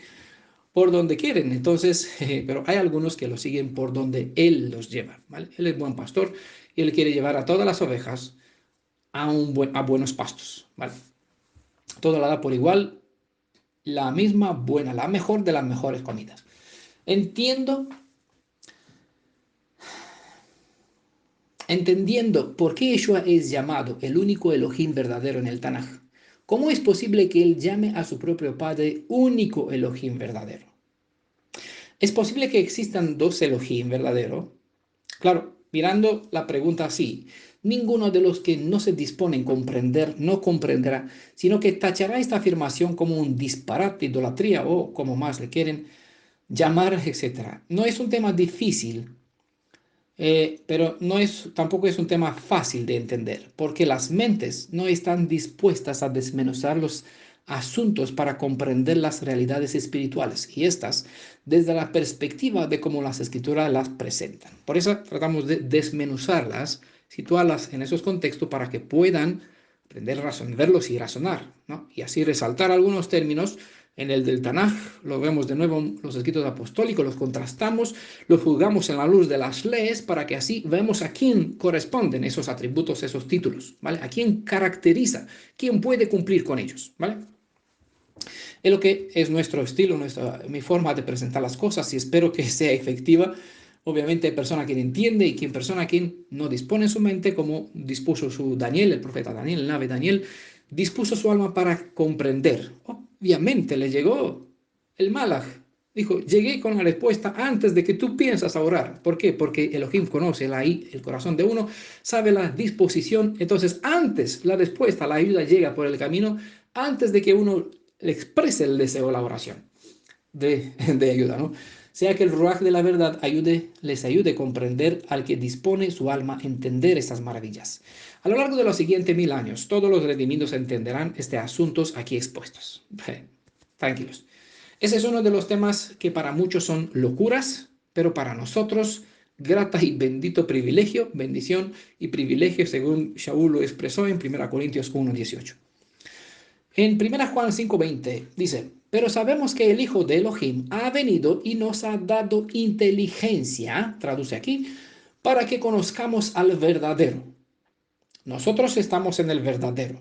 por donde quieren, entonces, pero hay algunos que lo siguen por donde Él los lleva, ¿vale? Él es buen pastor y Él quiere llevar a todas las ovejas a buenos pastos, ¿vale? Todo lo da por igual, la misma buena, la mejor de las mejores comidas. Entiendo Entendiendo por qué Yeshua es llamado el único Elohim verdadero en el Tanaj, ¿cómo es posible que él llame a su propio Padre único Elohim verdadero? ¿Es posible que existan dos Elohim verdaderos? Claro, mirando la pregunta así, ninguno de los que no se disponen a comprender no comprenderá, sino que tachará esta afirmación como un disparate, idolatría o como más le quieren llamar, etc. No es un tema difícil, pero tampoco es un tema fácil de entender, porque las mentes no están dispuestas a desmenuzar los asuntos para comprender las realidades espirituales y estas desde la perspectiva de cómo las escrituras las presentan. Por eso tratamos de desmenuzarlas, situarlas en esos contextos para que puedan aprender a verlos y razonar, ¿no? Y así resaltar algunos términos en el del Tanaj, lo vemos de nuevo en los escritos apostólicos, los contrastamos, los juzgamos en la luz de las leyes para que así vemos a quién corresponden esos atributos, esos títulos, ¿vale? A quién caracteriza, quién puede cumplir con ellos, ¿vale? Es lo que es nuestro estilo, mi forma de presentar las cosas y espero que sea efectiva. Obviamente hay persona que entiende y persona quien no dispone su mente, como dispuso su Daniel, el profeta Daniel, el nave Daniel, dispuso su alma para comprender. Obviamente le llegó el Malaj. Dijo, llegué con la respuesta antes de que tú piensas a orar. ¿Por qué? Porque Elohim conoce el corazón de uno, sabe la disposición. Entonces, antes la respuesta, la ayuda llega por el camino, antes de que uno le exprese el deseo, la oración de ayuda, ¿no? Sea que el Ruach de la verdad les ayude a comprender al que dispone su alma a entender estas maravillas. A lo largo de los siguientes 1000 años, todos los redimidos entenderán estos asuntos aquí expuestos. Tranquilos. Ese es uno de los temas que para muchos son locuras, pero para nosotros, grata y bendito privilegio, bendición y privilegio, según Shaul lo expresó en 1 Corintios 1:18. En 1 Juan 5:20 dice, pero sabemos que el Hijo de Elohim ha venido y nos ha dado inteligencia, traduce aquí, para que conozcamos al verdadero. Nosotros estamos en el verdadero,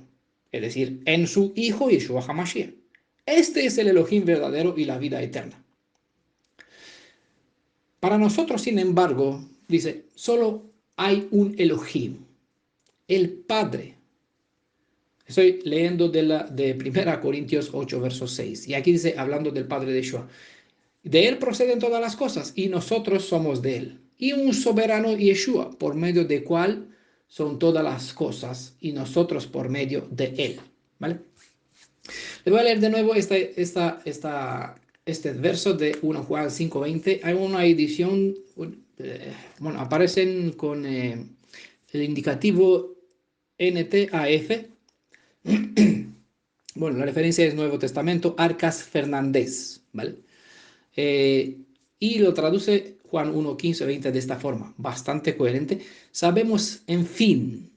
es decir, en su Hijo Yeshua HaMashiach. Este es el Elohim verdadero y la vida eterna. Para nosotros, sin embargo, dice, solo hay un Elohim, el Padre. Estoy leyendo de 1 Corintios 8, verso 6. Y aquí dice, hablando del Padre de Yeshua, De Él proceden todas las cosas y nosotros somos de Él. Y un soberano Yeshua, por medio de cual son todas las cosas y nosotros por medio de Él. ¿Vale? Le voy a leer de nuevo este verso de 1 Juan 5:20. Hay una edición, bueno, aparecen con el indicativo NTAF. Bueno, la referencia es Nuevo Testamento, Arcas Fernández, ¿vale? Y lo traduce Juan 1, 15, 20 de esta forma, bastante coherente. Sabemos, en fin,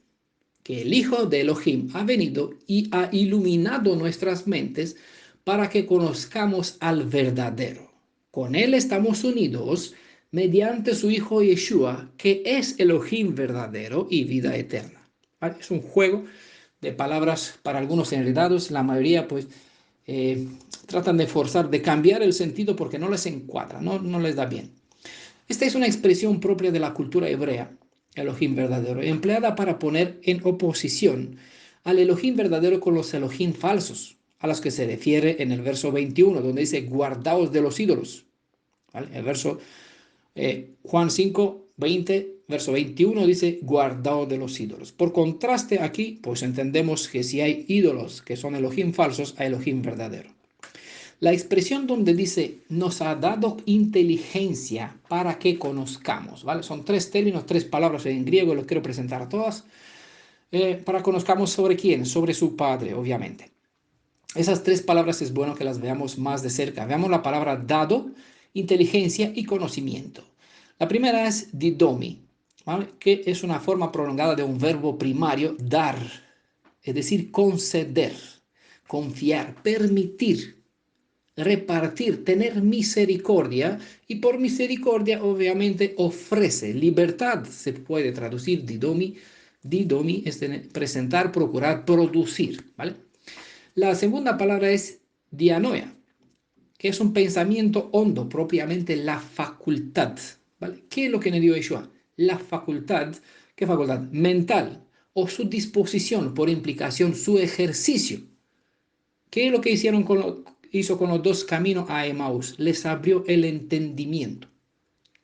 que el Hijo de Elohim ha venido y ha iluminado nuestras mentes para que conozcamos al verdadero. Con Él estamos unidos mediante su Hijo Yeshua, que es Elohim verdadero y vida eterna. ¿Vale? Es un juego de palabras para algunos enredados, la mayoría pues eh, tratan de forzar, de cambiar el sentido porque no les encuadra, no les da bien. Esta es una expresión propia de la cultura hebrea, Elohim verdadero, empleada para poner en oposición al Elohim verdadero con los Elohim falsos, a los que se refiere en el verso 21, donde dice, guardaos de los ídolos. ¿Vale? El verso Juan 5, 20, verso 21 dice, guardaos de los ídolos. Por contraste aquí, pues entendemos que si hay ídolos que son Elohim falsos, hay Elohim verdadero. La expresión donde dice, nos ha dado inteligencia para que conozcamos, ¿vale? Son tres términos, tres palabras en griego, los quiero presentar a todas, para conozcamos sobre quién, sobre su Padre, obviamente. Esas tres palabras es bueno que las veamos más de cerca. Veamos la palabra dado, inteligencia y conocimiento. La primera es didomi, ¿vale? Que es una forma prolongada de un verbo primario, dar, es decir, conceder, confiar, permitir, repartir, tener misericordia, y por misericordia obviamente ofrece libertad. Se puede traducir didomi. Didomi es presentar, procurar, producir, ¿vale? La segunda palabra es dianoia, que es un pensamiento hondo, propiamente la facultad, ¿vale? ¿Qué es lo que le dio Yeshua? La facultad. ¿Qué facultad? Mental, o su disposición, por implicación, su ejercicio. ¿Qué es lo que hizo con los dos caminos a Emaús? Les abrió el entendimiento.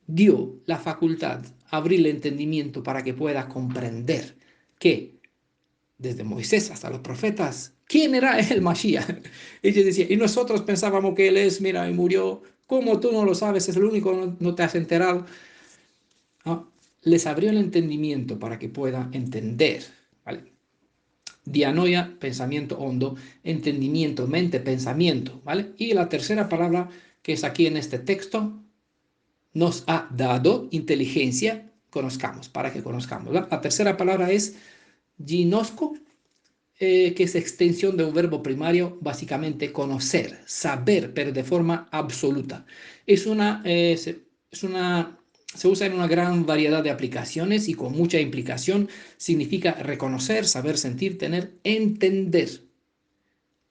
Dio la facultad, abrir el entendimiento para que pueda comprender que desde Moisés hasta los profetas, ¿quién era el Mashiach? Ellos decían, y nosotros pensábamos que él es, mira, y murió. ¿Cómo tú no lo sabes? Es el único, no te has enterado. ¿No? Les abrió el entendimiento para que pueda entender, ¿vale? Dianoia, pensamiento hondo, entendimiento, mente, pensamiento, ¿vale? Y la tercera palabra que es aquí en este texto, nos ha dado inteligencia, conozcamos, para que conozcamos, ¿verdad? La tercera palabra es ginosco, que es extensión de un verbo primario, básicamente conocer, saber, pero de forma absoluta. Es se usa en una gran variedad de aplicaciones y con mucha implicación. Significa reconocer, saber, sentir, tener, entender,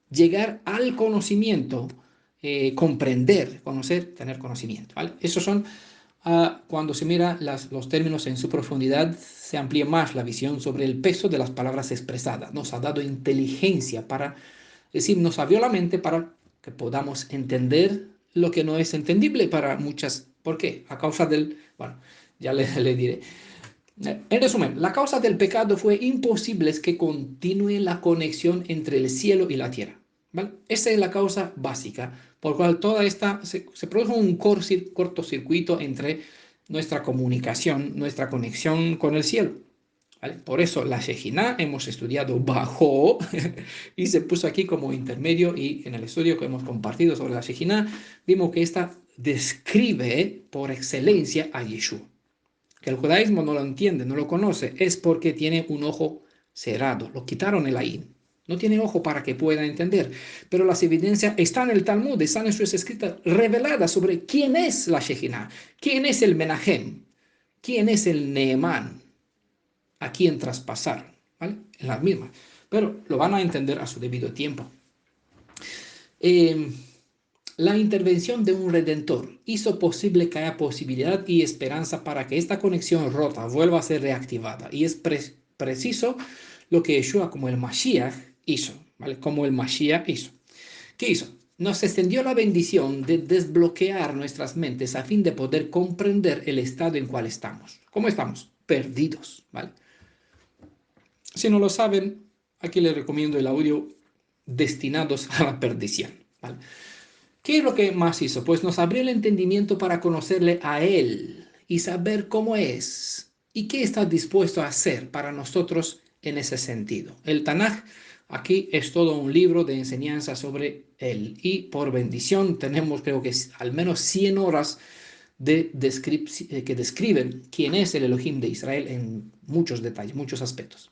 llegar al conocimiento, comprender, conocer, tener conocimiento, ¿vale? Esos son, cuando se mira los términos en su profundidad, se amplía más la visión sobre el peso de las palabras expresadas. Nos ha dado inteligencia para, es decir, nos abrió la mente para que podamos entender lo que no es entendible para muchas. ¿Por qué? A causa del, bueno, ya le diré. En resumen, la causa del pecado fue imposible que continúe la conexión entre el cielo y la tierra, ¿vale? Esa es la causa básica, por la cual toda esta se produjo un cortocircuito entre nuestra comunicación, nuestra conexión con el cielo, ¿vale? Por eso la Shejinah hemos estudiado bajo y se puso aquí como intermedio, y en el estudio que hemos compartido sobre la Shejinah vimos que esta describe por excelencia a Yeshua. Que el judaísmo no lo entiende, no lo conoce, es porque tiene un ojo cerrado. Lo quitaron el ayin. No tiene ojo para que pueda entender. Pero las evidencias están en el Talmud, están en sus escritas reveladas sobre quién es la Shejinah, quién es el Menahem, quién es el Neemán, a quién traspasaron, ¿vale? En las mismas. Pero lo van a entender a su debido tiempo. La intervención de un redentor hizo posible que haya posibilidad y esperanza para que esta conexión rota vuelva a ser reactivada. Y es preciso lo que Yeshua como el Mashiach hizo, ¿vale? Como el Mashiach hizo. ¿Qué hizo? nos extendió la bendición de desbloquear nuestras mentes a fin de poder comprender el estado en cual estamos. ¿Cómo estamos? Perdidos, ¿vale? Si no lo saben, aquí les recomiendo el audio Destinados a la Perdición, ¿vale? ¿Qué es lo que más hizo? Pues nos abrió el entendimiento para conocerle a Él y saber cómo es y qué está dispuesto a hacer para nosotros en ese sentido. El Tanaj aquí es todo un libro de enseñanza sobre Él y por bendición tenemos creo que al menos 100 horas que describen quién es el Elohim de Israel en muchos detalles, muchos aspectos.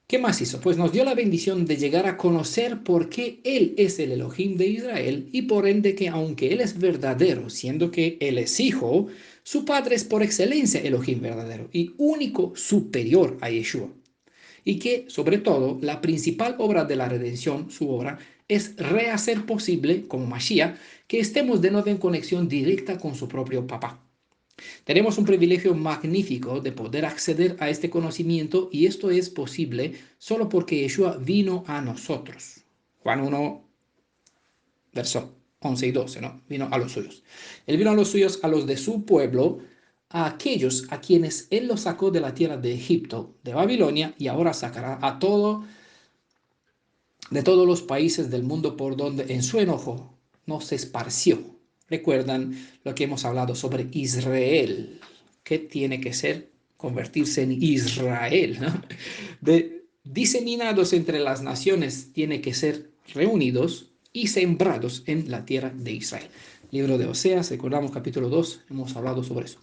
¿Qué más hizo? Pues nos dio la bendición de llegar a conocer por qué Él es el Elohim de Israel y por ende que aunque Él es verdadero, siendo que Él es hijo, su Padre es por excelencia Elohim verdadero y único superior a Yeshua. Y que, sobre todo, la principal obra de la redención, su obra, es rehacer posible, como Mashiach, que estemos de nuevo en conexión directa con su propio papá. Tenemos un privilegio magnífico de poder acceder a este conocimiento y esto es posible solo porque Yeshua vino a nosotros. Juan 1, verso 11 y 12, ¿no? Vino a los suyos. Él vino a los suyos, a los de su pueblo, a aquellos a quienes Él los sacó de la tierra de Egipto, de Babilonia, y ahora sacará a todo, de todos los países del mundo por donde en su enojo nos esparció. Recuerdan lo que hemos hablado sobre Israel, que tiene que ser convertirse en Israel, ¿no? Diseminados entre las naciones, tiene que ser reunidos y sembrados en la tierra de Israel. Libro de Oseas, recordamos capítulo 2, hemos hablado sobre eso.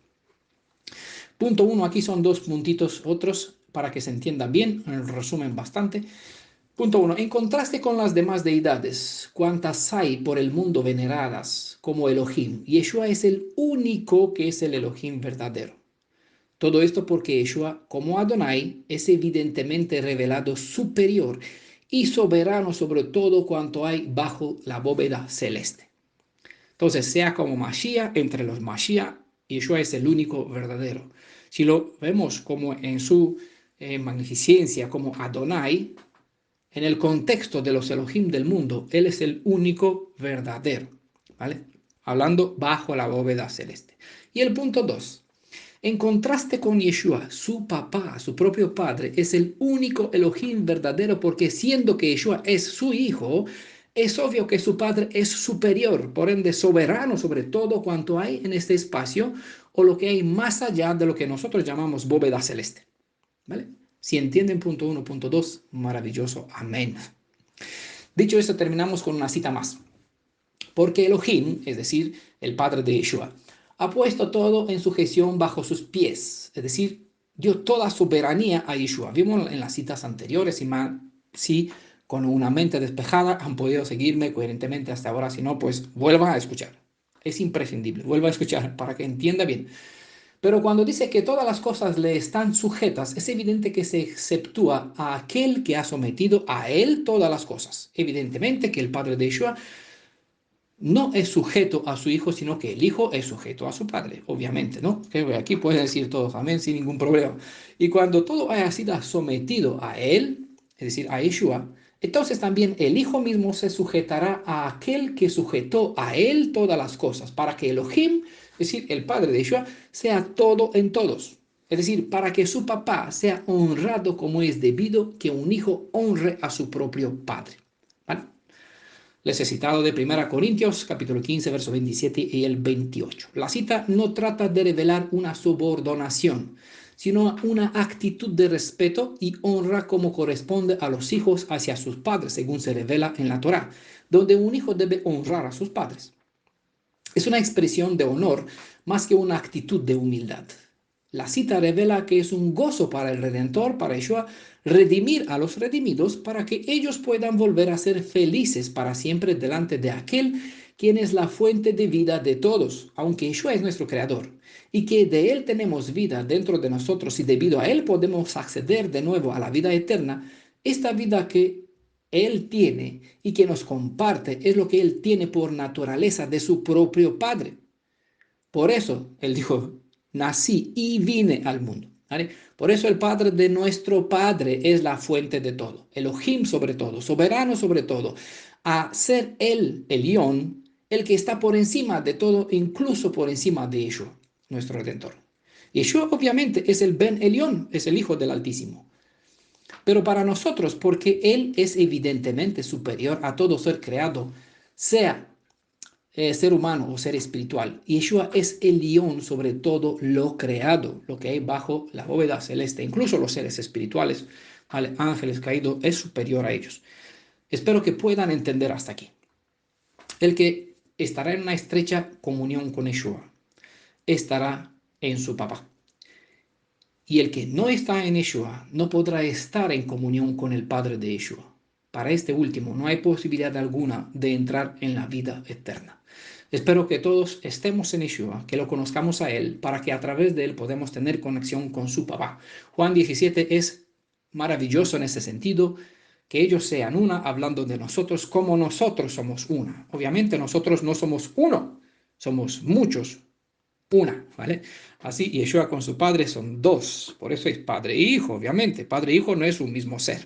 Punto 1, aquí son dos puntitos otros para que se entiendan bien, en resumen bastante. Punto 1. En contraste con las demás deidades, cuantas hay por el mundo veneradas como Elohim, Yeshua es el único que es el Elohim verdadero. Todo esto porque Yeshua, como Adonai, es evidentemente revelado superior y soberano sobre todo cuanto hay bajo la bóveda celeste. Entonces, sea como Mashiach, entre los Mashiach, Yeshua es el único verdadero. Si lo vemos como en su magnificencia, como Adonai, en el contexto de los Elohim del mundo, Él es el único verdadero, ¿vale? Hablando bajo la bóveda celeste. Y el punto 2. En contraste con Yeshua, su papá, su propio padre, es el único Elohim verdadero porque siendo que Yeshua es su hijo, es obvio que su padre es superior, por ende soberano sobre todo cuanto hay en este espacio o lo que hay más allá de lo que nosotros llamamos bóveda celeste, ¿vale? Si entienden punto 1, punto 2, maravilloso, amén. Dicho esto, terminamos con una cita más. Porque Elohim, es decir, el padre de Yeshua, ha puesto todo en sujeción bajo sus pies, es decir, dio toda soberanía a Yeshua. Vimos en las citas anteriores, y más, si con una mente despejada han podido seguirme coherentemente hasta ahora, si no, pues vuelvan a escuchar. Es imprescindible, vuelva a escuchar para que entienda bien. Pero cuando dice que todas las cosas le están sujetas, es evidente que se exceptúa a aquel que ha sometido a él todas las cosas. Evidentemente que el padre de Yeshua no es sujeto a su hijo, sino que el hijo es sujeto a su padre, obviamente, ¿no? Que aquí pueden decir todos amén sin ningún problema. Y cuando todo haya sido sometido a él, es decir, a Yeshua, entonces también el hijo mismo se sujetará a aquel que sujetó a él todas las cosas, para que Elohim, es decir, el padre de Yeshua, sea todo en todos. Es decir, para que su papá sea honrado como es debido que un hijo honre a su propio padre. ¿Vale? Les he citado de 1 Corintios, capítulo 15, verso 27 y el 28. La cita no trata de revelar una subordinación, sino una actitud de respeto y honra como corresponde a los hijos hacia sus padres, según se revela en la Torá, donde un hijo debe honrar a sus padres. Es una expresión de honor más que una actitud de humildad. La cita revela que es un gozo para el Redentor, para Yeshua, redimir a los redimidos para que ellos puedan volver a ser felices para siempre delante de aquel quien es la fuente de vida de todos, aunque Yeshua es nuestro creador, y que de él tenemos vida dentro de nosotros y debido a él podemos acceder de nuevo a la vida eterna. Esta vida que él tiene y que nos comparte es lo que él tiene por naturaleza de su propio Padre. Por eso él dijo, nací y vine al mundo. ¿Vale? Por eso el Padre de nuestro Padre es la fuente de todo. Elohim sobre todo, soberano sobre todo. a ser el Elión, el que está por encima de todo, incluso por encima de Yeshua, nuestro Redentor. Yeshua obviamente es el Ben Elión, es el Hijo del Altísimo. Pero para nosotros, porque Él es evidentemente superior a todo ser creado, sea ser humano o ser espiritual, Yeshua es el león sobre todo lo creado, lo que hay bajo la bóveda celeste, incluso los seres espirituales, ¿vale? Ángeles caídos, es superior a ellos. Espero que puedan entender hasta aquí. El que estará en una estrecha comunión con Yeshua estará en su papá. Y el que no está en Yeshua no podrá estar en comunión con el Padre de Yeshua. Para este último no hay posibilidad alguna de entrar en la vida eterna. Espero que todos estemos en Yeshua, que lo conozcamos a Él, para que a través de Él podamos tener conexión con su papá. Juan 17 es maravilloso en ese sentido, que ellos sean una, hablando de nosotros como nosotros somos una. Obviamente nosotros no somos uno, somos muchos, una, ¿vale? Así, Yeshua con su padre son dos, por eso es padre e hijo, obviamente. Padre e hijo no es un mismo ser,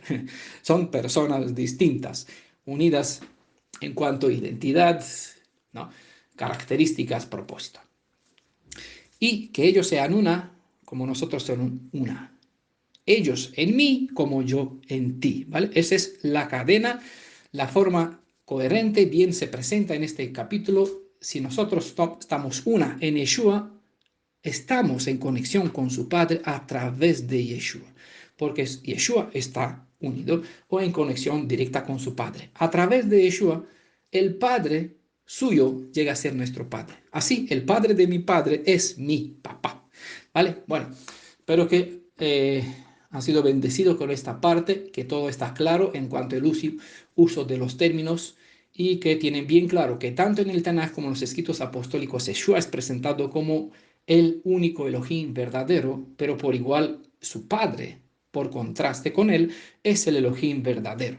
son personas distintas, unidas en cuanto a identidad, ¿no? Características, propósito. Y que ellos sean una, como nosotros son una. Ellos en mí, como yo en ti, ¿vale? Esa es la cadena, la forma coherente, bien se presenta en este capítulo. Si nosotros estamos una en Yeshua, estamos en conexión con su Padre a través de Yeshua, porque Yeshua está unido o en conexión directa con su Padre. A través de Yeshua, el Padre suyo llega a ser nuestro Padre. Así, el Padre de mi Padre es mi papá. ¿Vale? Bueno, espero que han sido bendecidos con esta parte, que todo está claro en cuanto al uso de los términos y que tienen bien claro que tanto en el Tanaj como en los escritos apostólicos, Yeshua es presentado como el único Elohim verdadero, pero por igual su Padre, por contraste con él, es el Elohim verdadero.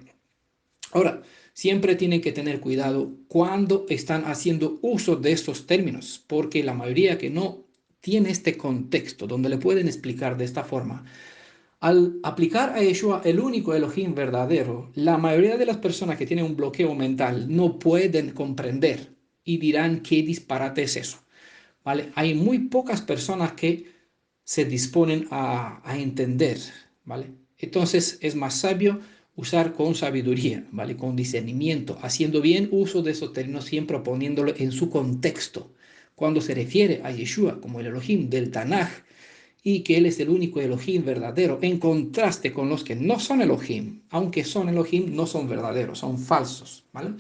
Ahora, siempre tienen que tener cuidado cuando están haciendo uso de estos términos, porque la mayoría que no tiene este contexto donde le pueden explicar de esta forma, al aplicar a Yeshua el único Elohim verdadero, la mayoría de las personas que tienen un bloqueo mental no pueden comprender y dirán qué disparate es eso. ¿Vale? Hay muy pocas personas que se disponen a entender, ¿vale? Entonces es más sabio usar con sabiduría, ¿vale? Con discernimiento, haciendo bien uso de esos términos, siempre poniéndolo en su contexto. Cuando se refiere a Yeshua como el Elohim del Tanaj y que Él es el único Elohim verdadero, en contraste con los que no son Elohim, aunque son Elohim, no son verdaderos, son falsos, ¿vale?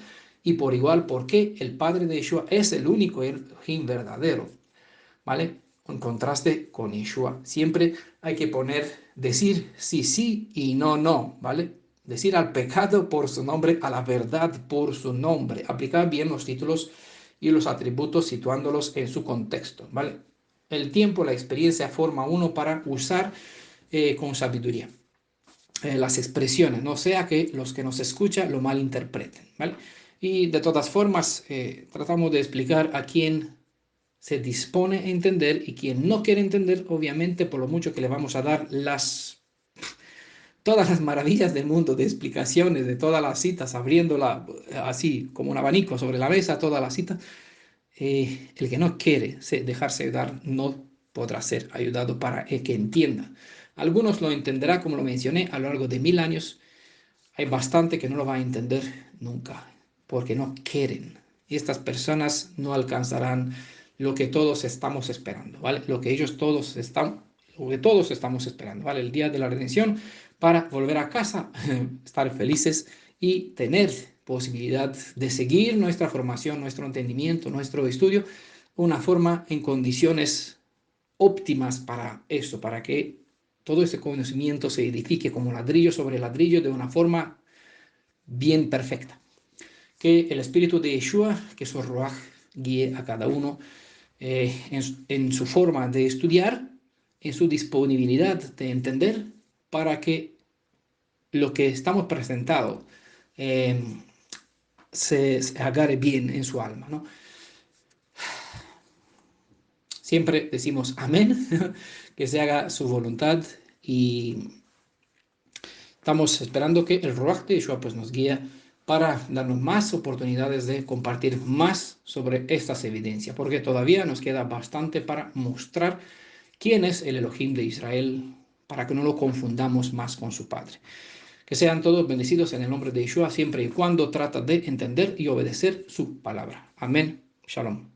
Y por igual, porque el Padre de Yeshua es el único Elohim verdadero, ¿vale? En contraste con Yeshua. Siempre hay que decir sí, sí y no, no, ¿vale? Decir al pecado por su nombre, a la verdad por su nombre. Aplicar bien los títulos y los atributos situándolos en su contexto, ¿vale? El tiempo, la experiencia forma uno para usar con sabiduría las expresiones, no sea que los que nos escuchan lo malinterpreten, ¿vale? Y de todas formas, tratamos de explicar a quién se dispone a entender y quien no quiere entender, obviamente, por lo mucho que le vamos a dar todas las maravillas del mundo de explicaciones de todas las citas, abriéndola así como un abanico sobre la mesa, todas las citas, el que no quiere dejarse ayudar no podrá ser ayudado para el que entienda. Algunos lo entenderá, como lo mencioné, a lo largo de 1000 años. Hay bastante que no lo va a entender nunca, porque no quieren. Y estas personas no alcanzarán lo que todos estamos esperando, ¿vale? Lo que todos estamos esperando, ¿vale? El día de la redención para volver a casa, estar felices y tener posibilidad de seguir nuestra formación, nuestro entendimiento, nuestro estudio, una forma en condiciones óptimas para eso, para que todo ese conocimiento se edifique como ladrillo sobre ladrillo de una forma bien perfecta. Que el espíritu de Yeshua, que su Ruach, guíe a cada uno en su forma de estudiar, en su disponibilidad de entender, para que lo que estamos presentando eh, se agarre bien en su alma, ¿no? Siempre decimos amén, que se haga su voluntad y estamos esperando que el Ruach de Yeshua pues, nos guíe para darnos más oportunidades de compartir más sobre estas evidencias, porque todavía nos queda bastante para mostrar quién es el Elohim de Israel, para que no lo confundamos más con su Padre. Que sean todos bendecidos en el nombre de Yeshua siempre y cuando trata de entender y obedecer su palabra. Amén. Shalom.